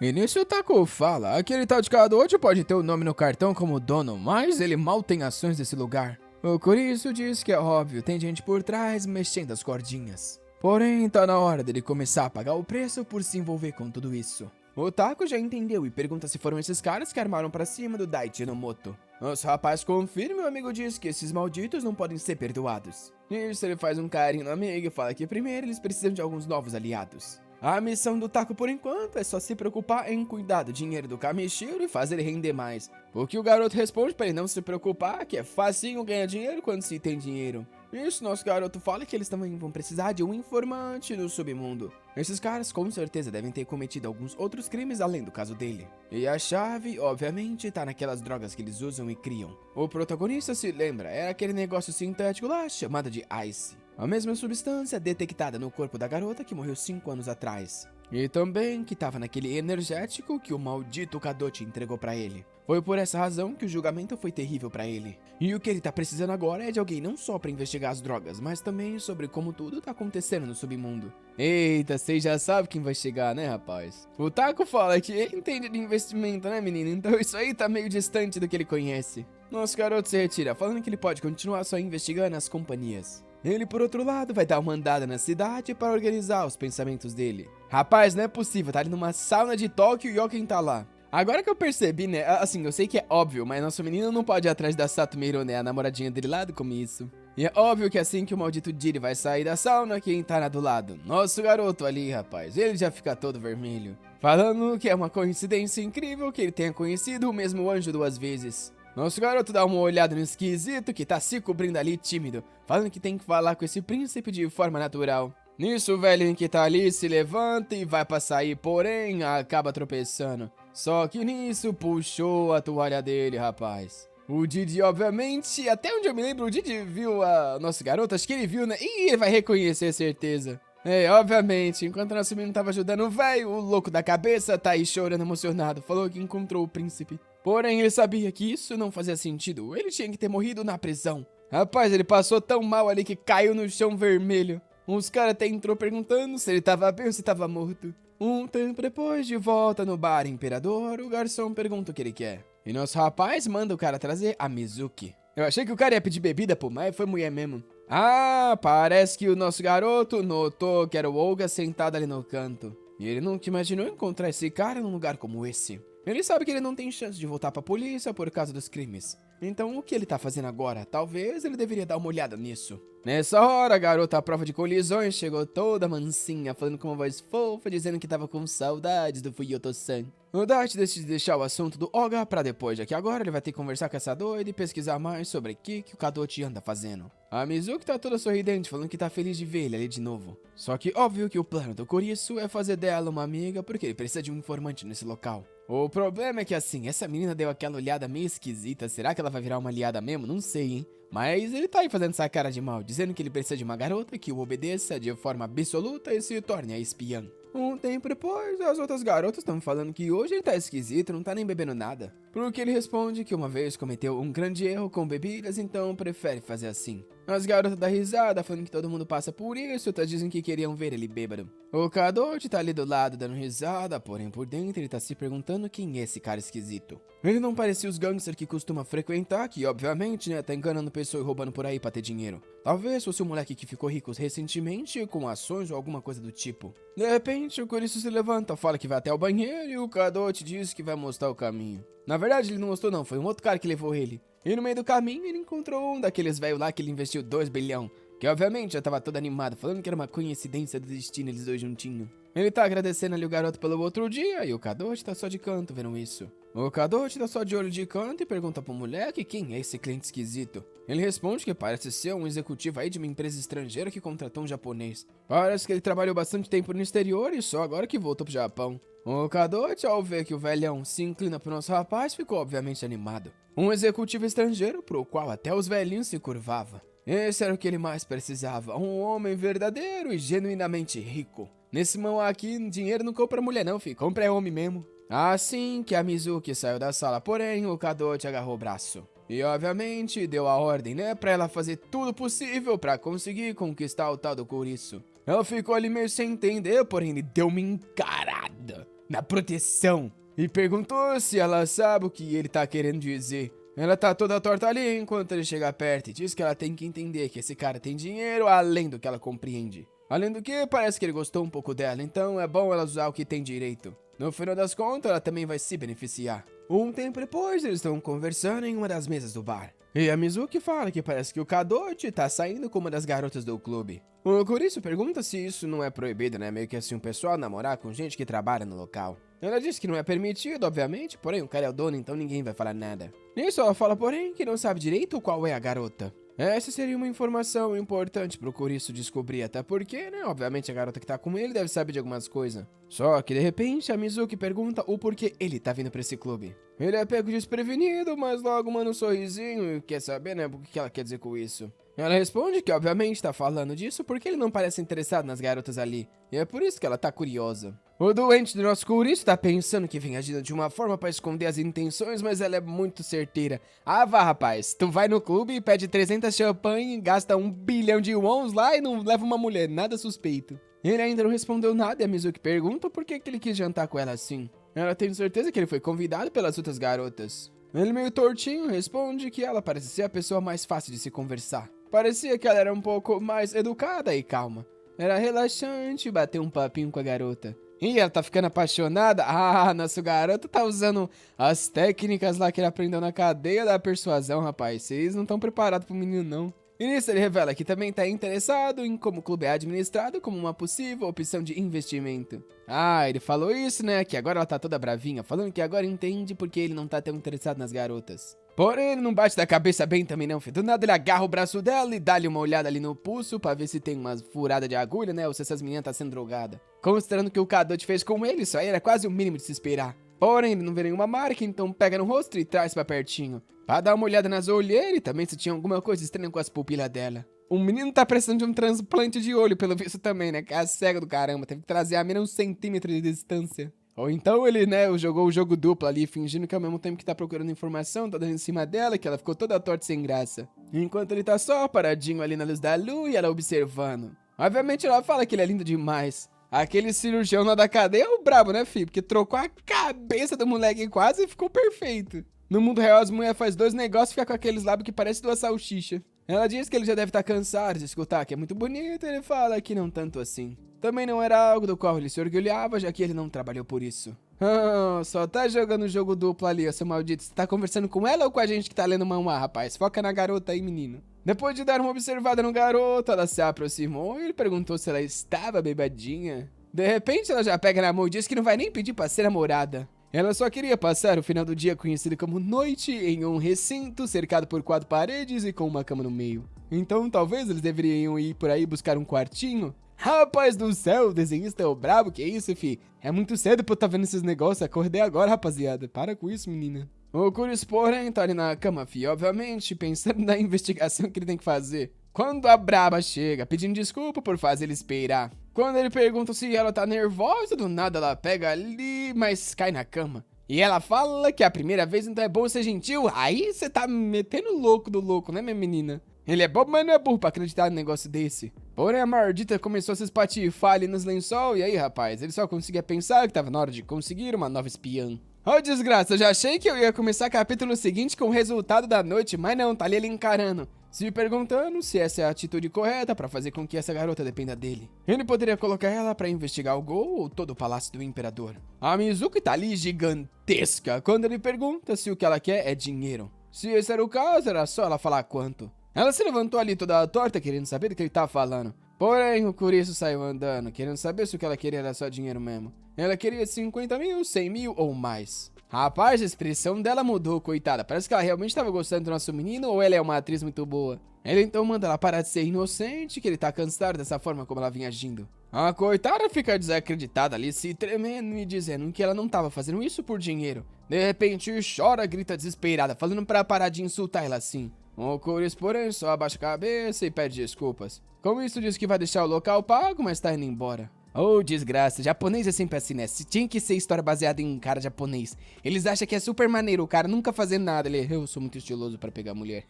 E nisso o Taco fala, aquele tal de Kadoji pode ter o nome no cartão como dono, mas ele mal tem ações desse lugar. O Kurisu diz que é óbvio, tem gente por trás mexendo as cordinhas. Porém, tá na hora dele começar a pagar o preço por se envolver com tudo isso. O Taco já entendeu e pergunta se foram esses caras que armaram pra cima do Daichi Nomoto. Nosso rapaz confirma e o amigo diz que esses malditos não podem ser perdoados. Nisso ele faz um carinho no amigo e fala que primeiro eles precisam de alguns novos aliados. A missão do Taco por enquanto é só se preocupar em cuidar do dinheiro do Kamishiro e fazer ele render mais. O que o garoto responde para ele não se preocupar, que é facinho ganhar dinheiro quando se tem dinheiro. Isso, nosso garoto fala que eles também vão precisar de um informante no submundo. Esses caras com certeza devem ter cometido alguns outros crimes além do caso dele. E a chave, obviamente, tá naquelas drogas que eles usam e criam. O protagonista se lembra, era aquele negócio sintético lá chamado de Ice. A mesma substância detectada no corpo da garota que morreu 5 anos atrás. E também que estava naquele energético que o maldito Kadochi entregou pra ele. Foi por essa razão que o julgamento foi terrível pra ele. E o que ele tá precisando agora é de alguém não só pra investigar as drogas, mas também sobre como tudo tá acontecendo no submundo. Eita, vocês já sabem quem vai chegar, né, rapaz? O Taco fala que ele entende de investimento, né, menino? Então isso aí tá meio distante do que ele conhece. Nosso garoto se retira, falando que ele pode continuar só investigando as companhias. Ele, por outro lado, vai dar uma andada na cidade para organizar os pensamentos dele. Rapaz, não é possível, tá ali numa sauna de Tóquio e ó quem tá lá. Agora que eu percebi, né, assim, eu sei que é óbvio, mas nosso menino não pode ir atrás da Satomiro, né, a namoradinha dele lá do começo. E é óbvio que assim que o maldito Jiri vai sair da sauna, quem tá do lado? Nosso garoto ali, rapaz, ele já fica todo vermelho. Falando que é uma coincidência incrível que ele tenha conhecido o mesmo anjo 2 vezes. Nosso garoto dá uma olhada no esquisito que tá se cobrindo ali tímido, falando que tem que falar com esse príncipe de forma natural. Nisso o velho que tá ali se levanta e vai pra sair, porém acaba tropeçando. Só que nisso puxou a toalha dele, rapaz. O Didi, obviamente, até onde eu me lembro, o Didi viu a nossa garota, acho que ele viu, né? Ih, ele vai reconhecer, certeza. É, obviamente, enquanto nosso menino tava ajudando o velho, o louco da cabeça tá aí chorando emocionado, falou que encontrou o príncipe. Porém, ele sabia que isso não fazia sentido, ele tinha que ter morrido na prisão. Rapaz, ele passou tão mal ali que caiu no chão vermelho. Uns caras até entrou perguntando se ele tava bem ou se tava morto. Um tempo depois, de volta no bar Imperador, o garçom pergunta o que ele quer. E nosso rapaz manda o cara trazer a Mizuki. Eu achei que o cara ia pedir bebida, pô, mas foi mulher mesmo. Ah, parece que o nosso garoto notou que era o Olga sentado ali no canto. E ele nunca imaginou encontrar esse cara num lugar como esse. Ele sabe que ele não tem chance de voltar pra polícia por causa dos crimes. Então o que ele tá fazendo agora? Talvez ele deveria dar uma olhada nisso. Nessa hora, a garota à prova de colisões chegou toda mansinha, falando com uma voz fofa, dizendo que tava com saudades do Fuyoto-san. O Daichi decide deixar o assunto do Oga pra depois, já que agora ele vai ter que conversar com essa doida e pesquisar mais sobre o que o Kadochi anda fazendo. A Mizuki tá toda sorridente, falando que tá feliz de ver ele ali de novo. Só que óbvio que o plano do Kurisu é fazer dela uma amiga, porque ele precisa de um informante nesse local. O problema é que assim, essa menina deu aquela olhada meio esquisita, será que ela vai virar uma aliada mesmo? Não sei, hein? Mas ele tá aí fazendo essa cara de mal, dizendo que ele precisa de uma garota que o obedeça de forma absoluta e se torne a espiã. Um tempo depois, as outras garotas estão falando que hoje ele tá esquisito, não tá nem bebendo nada. Pro que ele responde que uma vez cometeu um grande erro com bebidas, então prefere fazer assim. As garotas dão risada, falando que todo mundo passa por isso, outras dizem que queriam ver ele bêbado. O Kadoji tá ali do lado dando risada, porém por dentro ele tá se perguntando quem é esse cara esquisito. Ele não parecia os gangsters que costuma frequentar, que obviamente, né, tá enganando pessoas e roubando por aí pra ter dinheiro. Talvez fosse um moleque que ficou rico recentemente com ações ou alguma coisa do tipo. De repente, o Kurisu se levanta, fala que vai até o banheiro e o Kadoji diz que vai mostrar o caminho. Na verdade, ele não gostou não, foi um outro cara que levou ele. E no meio do caminho, ele encontrou um daqueles velhos lá que ele investiu 2 bilhão. Que obviamente já tava todo animado, falando que era uma coincidência do destino eles dois juntinhos. Ele tá agradecendo ali o garoto pelo outro dia, e o Kadoshi tá só de canto vendo isso. O Kadoshi tá só de olho de canto e pergunta pro moleque quem é esse cliente esquisito. Ele responde que parece ser um executivo aí de uma empresa estrangeira que contratou um japonês. Parece que ele trabalhou bastante tempo no exterior e só agora que voltou pro Japão. O Kadoshi, ao ver que o velhão se inclina pro nosso rapaz, ficou obviamente animado. Um executivo estrangeiro pro qual até os velhinhos se curvavam. Esse era o que ele mais precisava, um homem verdadeiro e genuinamente rico. Nesse mão aqui, dinheiro não compra mulher não, filho, compra homem mesmo. Assim que a Mizuki saiu da sala, porém, o Kadoshi agarrou o braço. E obviamente deu a ordem, né, pra ela fazer tudo possível pra conseguir conquistar o tal do Kurisu. Ela ficou ali meio sem entender, porém ele deu uma encarada na proteção. E perguntou se ela sabe o que ele tá querendo dizer. Ela tá toda torta ali enquanto ele chega perto e diz que ela tem que entender que esse cara tem dinheiro além do que ela compreende. Além do que, parece que ele gostou um pouco dela, então é bom ela usar o que tem direito. No final das contas, ela também vai se beneficiar. Um tempo depois, eles estão conversando em uma das mesas do bar. E a Mizuki fala que parece que o Kadoshi tá saindo com uma das garotas do clube. O Kurisu pergunta se isso não é proibido, né? Meio que assim, um pessoal namorar com gente que trabalha no local. Ela diz que não é permitido, obviamente, porém o cara é o dono, então ninguém vai falar nada. Nisso ela fala, porém, que não sabe direito qual é a garota. Essa seria uma informação importante pro Kurisu descobrir, até porque, né, obviamente a garota que tá com ele deve saber de algumas coisas. Só que de repente a Mizuki pergunta o porquê ele tá vindo pra esse clube. Ele é pego desprevenido, mas logo manda um sorrisinho e quer saber, né, o que ela quer dizer com isso. Ela responde que obviamente tá falando disso porque ele não parece interessado nas garotas ali, e é por isso que ela tá curiosa. O doente do nosso Kurisu tá pensando que vem agindo de uma forma pra esconder as intenções, mas ela é muito certeira. Ah, vá, rapaz, tu vai no clube e pede 300 champanhe, gasta 1 bilhão de wons lá e não leva uma mulher, nada suspeito. Ele ainda não respondeu nada e a Mizuki pergunta por que ele quis jantar com ela assim. Ela tem certeza que ele foi convidado pelas outras garotas. Ele meio tortinho responde que ela parece ser a pessoa mais fácil de se conversar. Parecia que ela era um pouco mais educada e calma. Era relaxante bater um papinho com a garota. E ela tá ficando apaixonada? Ah, nosso garoto tá usando as técnicas lá que ele aprendeu na cadeia da persuasão, rapaz. Vocês não estão preparados pro menino, não. E nisso ele revela que também tá interessado em como o clube é administrado como uma possível opção de investimento. Ah, ele falou isso, né? Que agora ela tá toda bravinha, falando que agora entende porque ele não tá tão interessado nas garotas. Porém, ele não bate da cabeça bem também não, filho. Do nada ele agarra o braço dela e dá-lhe uma olhada ali no pulso pra ver se tem umas furadas de agulha, né? Ou se essas meninas tá sendo drogadas. Considerando que o Kadoshi fez com ele, isso aí era quase o mínimo de se esperar. Porém, ele não vê nenhuma marca, então pega no rosto e traz pra pertinho. Pra dar uma olhada nas olheiras e também se tinha alguma coisa estranha com as pupilas dela. O menino tá precisando de um transplante de olho, pelo visto também, né? Que é a cega do caramba, teve que trazer a mina a 1 centímetro de distância. Ou então ele, né, jogou o jogo duplo ali, fingindo que ao mesmo tempo que tá procurando informação, tá dando em cima dela, que ela ficou toda torta sem graça. Enquanto ele tá só paradinho ali na luz da lua e ela observando. Obviamente ela fala que ele é lindo demais. Aquele cirurgião lá da cadeia é o brabo, né, filho? Porque trocou a cabeça do moleque quase e ficou perfeito. No mundo real, as mulheres fazem 2 negócios e fica com aqueles lábios que parecem 2 salsichas. Ela diz que ele já deve estar cansado de escutar que é muito bonito, e ele fala que não tanto assim. Também não era algo do qual ele se orgulhava, já que ele não trabalhou por isso. Ah, só tá jogando jogo duplo ali, seu maldito. Você tá conversando com ela ou com a gente que tá lendo manhwa, rapaz? Foca na garota aí, menino. Depois de dar uma observada no garoto, ela se aproximou e ele perguntou se ela estava bebadinha. De repente, ela já pega na mão e diz que não vai nem pedir pra ser namorada. Ela só queria passar o final do dia conhecido como noite em um recinto cercado por 4 paredes e com uma cama no meio. Então, talvez eles deveriam ir por aí buscar um quartinho? Rapaz do céu, o desenhista é o brabo, que isso, fi? É muito cedo pra eu tá vendo esses negócios, acordei agora, rapaziada. Para com isso, menina. O Kurisu, porém, tá ali na cama, fi, obviamente, pensando na investigação que ele tem que fazer. Quando a braba chega, pedindo desculpa por fazer ele esperar. Quando ele pergunta se ela tá nervosa, do nada ela pega ali, mas cai na cama. E ela fala que a primeira vez então é bom ser gentil. Aí você tá metendo louco do louco, né, minha menina? Ele é bobo, mas não é burro pra acreditar num negócio desse. Porém, a maldita começou a se espatifar ali nos lençol. E aí, rapaz, ele só conseguia pensar que tava na hora de conseguir uma nova espiã. Ô, desgraça, eu já achei que eu ia começar o capítulo seguinte com o resultado da noite, mas não, tá ali ele encarando. se perguntando se essa é a atitude correta pra fazer com que essa garota dependa dele. Ele poderia colocar ela pra investigar o Gol ou todo o palácio do imperador. A Mizuki tá ali gigantesca quando ele pergunta se o que ela quer é dinheiro. Se esse era o caso, era só ela falar quanto. Ela se levantou ali toda torta querendo saber do que ele tava falando. Porém, o Kurisu saiu andando, querendo saber se o que ela queria era só dinheiro mesmo. Ela queria 50 mil, 100 mil ou mais. Rapaz, a expressão dela mudou, coitada. Parece que ela realmente tava gostando do nosso menino ou ela é uma atriz muito boa. Ele então manda ela parar de ser inocente, que ele tá cansado dessa forma como ela vinha agindo. A coitada fica desacreditada ali, se tremendo e dizendo que ela não tava fazendo isso por dinheiro. De repente chora, grita desesperada, falando pra parar de insultar ela assim. O Kurisu, porém, só abaixa a cabeça e pede desculpas. Com isso diz que vai deixar o local pago, mas tá indo embora. Oh, desgraça, japonês é sempre assim, né? Se tinha que ser história baseada em um cara japonês. Eles acham que é super maneiro, o cara nunca fazendo nada. Eu sou muito estiloso pra pegar mulher.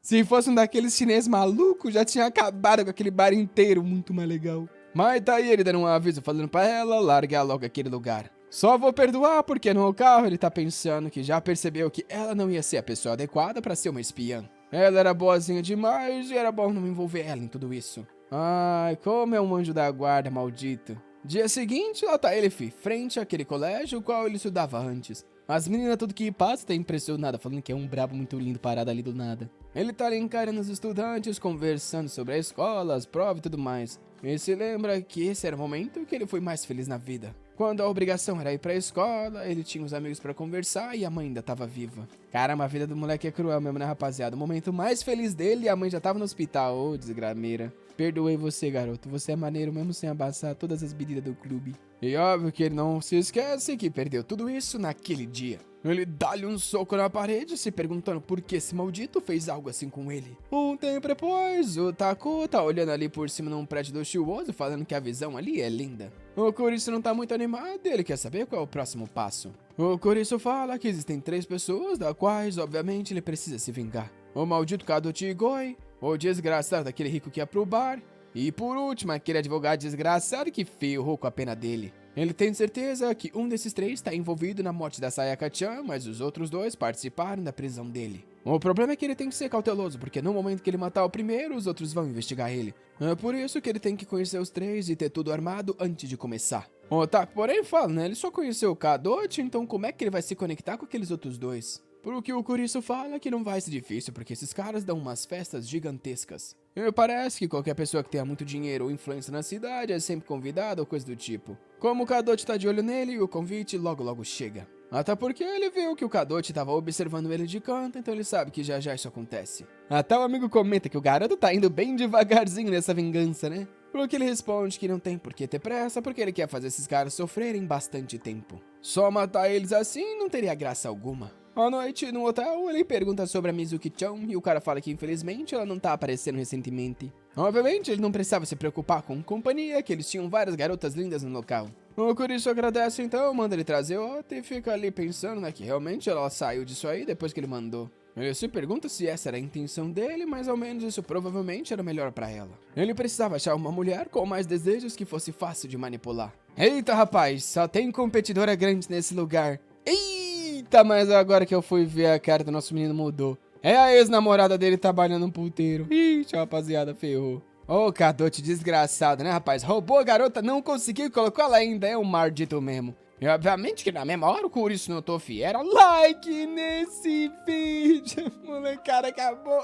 Se fosse um daqueles chineses malucos, já tinha acabado com aquele bar inteiro, muito mais legal. Mas tá aí ele dando um aviso, falando pra ela, largar logo aquele lugar. Só vou perdoar porque no carro ele tá pensando que já percebeu que ela não ia ser a pessoa adequada pra ser uma espiã. Ela era boazinha demais e era bom não envolver ela em tudo isso. Ai, como é um anjo da guarda, maldito. Dia seguinte, lá tá ele, frente àquele colégio, o qual ele estudava antes. As meninas tudo que passa tá impressionada, falando que é um brabo muito lindo parado ali do nada. Ele tá ali encarando os estudantes, conversando sobre a escola, as provas e tudo mais. E se lembra que esse era o momento que ele foi mais feliz na vida. Quando a obrigação era ir pra escola, ele tinha os amigos pra conversar e a mãe ainda tava viva. Caramba, a vida do moleque é cruel mesmo, né, rapaziada? O momento mais feliz dele e a mãe já tava no hospital. Ô, desgrameira. Perdoei você, garoto. Você é maneiro mesmo sem abaçar todas as medidas do clube. E óbvio que ele não se esquece que perdeu tudo isso naquele dia. Ele dá-lhe um soco na parede, se perguntando por que esse maldito fez algo assim com ele. Um tempo depois, o Taku tá olhando ali por cima num prédio luxuoso, falando que a visão ali é linda. O Kurisu não tá muito animado e ele quer saber qual é o próximo passo. O Kurisu fala que existem 3 pessoas, das quais, obviamente, ele precisa se vingar. O maldito Kadochi Igoi, o desgraçado daquele rico que ia pro bar, e por último, aquele advogado desgraçado que ferrou com a pena dele. Ele tem certeza que um desses 3 está envolvido na morte da Sayaka-chan, mas os outros 2 participaram da prisão dele. O problema é que ele tem que ser cauteloso, porque no momento que ele matar o primeiro, os outros vão investigar ele. É por isso que ele tem que conhecer os 3 e ter tudo armado antes de começar. O Taku, porém, fala, né? Ele só conheceu o Kadochi, então como é que ele vai se conectar com aqueles outros 2? Por que o Kurisu fala que não vai ser difícil, porque esses caras dão umas festas gigantescas. E parece que qualquer pessoa que tenha muito dinheiro ou influência na cidade é sempre convidada ou coisa do tipo. Como o Kadochi tá de olho nele, o convite logo chega. Até porque ele viu que o Kadochi tava observando ele de canto, então ele sabe que já isso acontece. Até o amigo comenta que o garoto tá indo bem devagarzinho nessa vingança, né? Por que ele responde que não tem por que ter pressa, porque ele quer fazer esses caras sofrerem bastante tempo. Só matar eles assim não teria graça alguma. À noite, no hotel, ele pergunta sobre a Mizuki-chan e o cara fala que infelizmente ela não tá aparecendo recentemente. Obviamente, ele não precisava se preocupar com companhia, que eles tinham várias garotas lindas no local. O Kurisu agradece então, manda ele trazer outra e fica ali pensando, né, que realmente ela saiu disso aí depois que ele mandou. Ele se pergunta se essa era a intenção dele, mas ao menos isso provavelmente era melhor pra ela. Ele precisava achar uma mulher com mais desejos que fosse fácil de manipular. Eita, rapaz, só tem competidora grande nesse lugar. Eita, mas agora que eu fui ver, a cara do nosso menino mudou. É a ex-namorada dele trabalhando no puteiro. Ixi, rapaziada, ferrou. Ô, Kadochi desgraçado, né, rapaz? Roubou a garota, não conseguiu e colocou ela ainda. É um maldito mesmo. E obviamente que na mesma hora o Kurisu notou, fi, era like nesse vídeo. Molecada, acabou.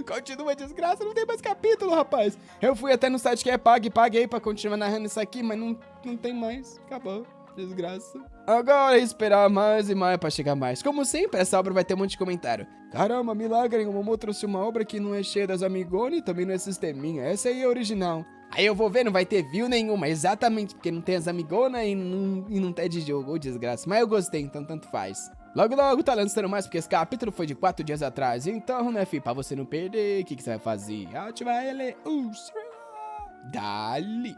Continua a desgraça, não tem mais capítulo, rapaz. Eu fui até no site que é paguei pra continuar narrando isso aqui, mas não tem mais. Acabou. Desgraça. Agora é esperar mais e mais pra chegar mais. Como sempre, essa obra vai ter um monte de comentário. Caramba, milagre, o Momo trouxe uma obra que não é cheia das amigonas e também não é sisteminha. Essa aí é original. Aí eu vou ver, não vai ter view nenhuma, exatamente, porque não tem as amigonas e não tem de jogo, ô desgraça. Mas eu gostei, então tanto faz. Logo tá lançando mais, porque esse capítulo foi de 4 dias atrás. Então, né, filho, pra você não perder, o que você vai fazer? Ativa ele, dali.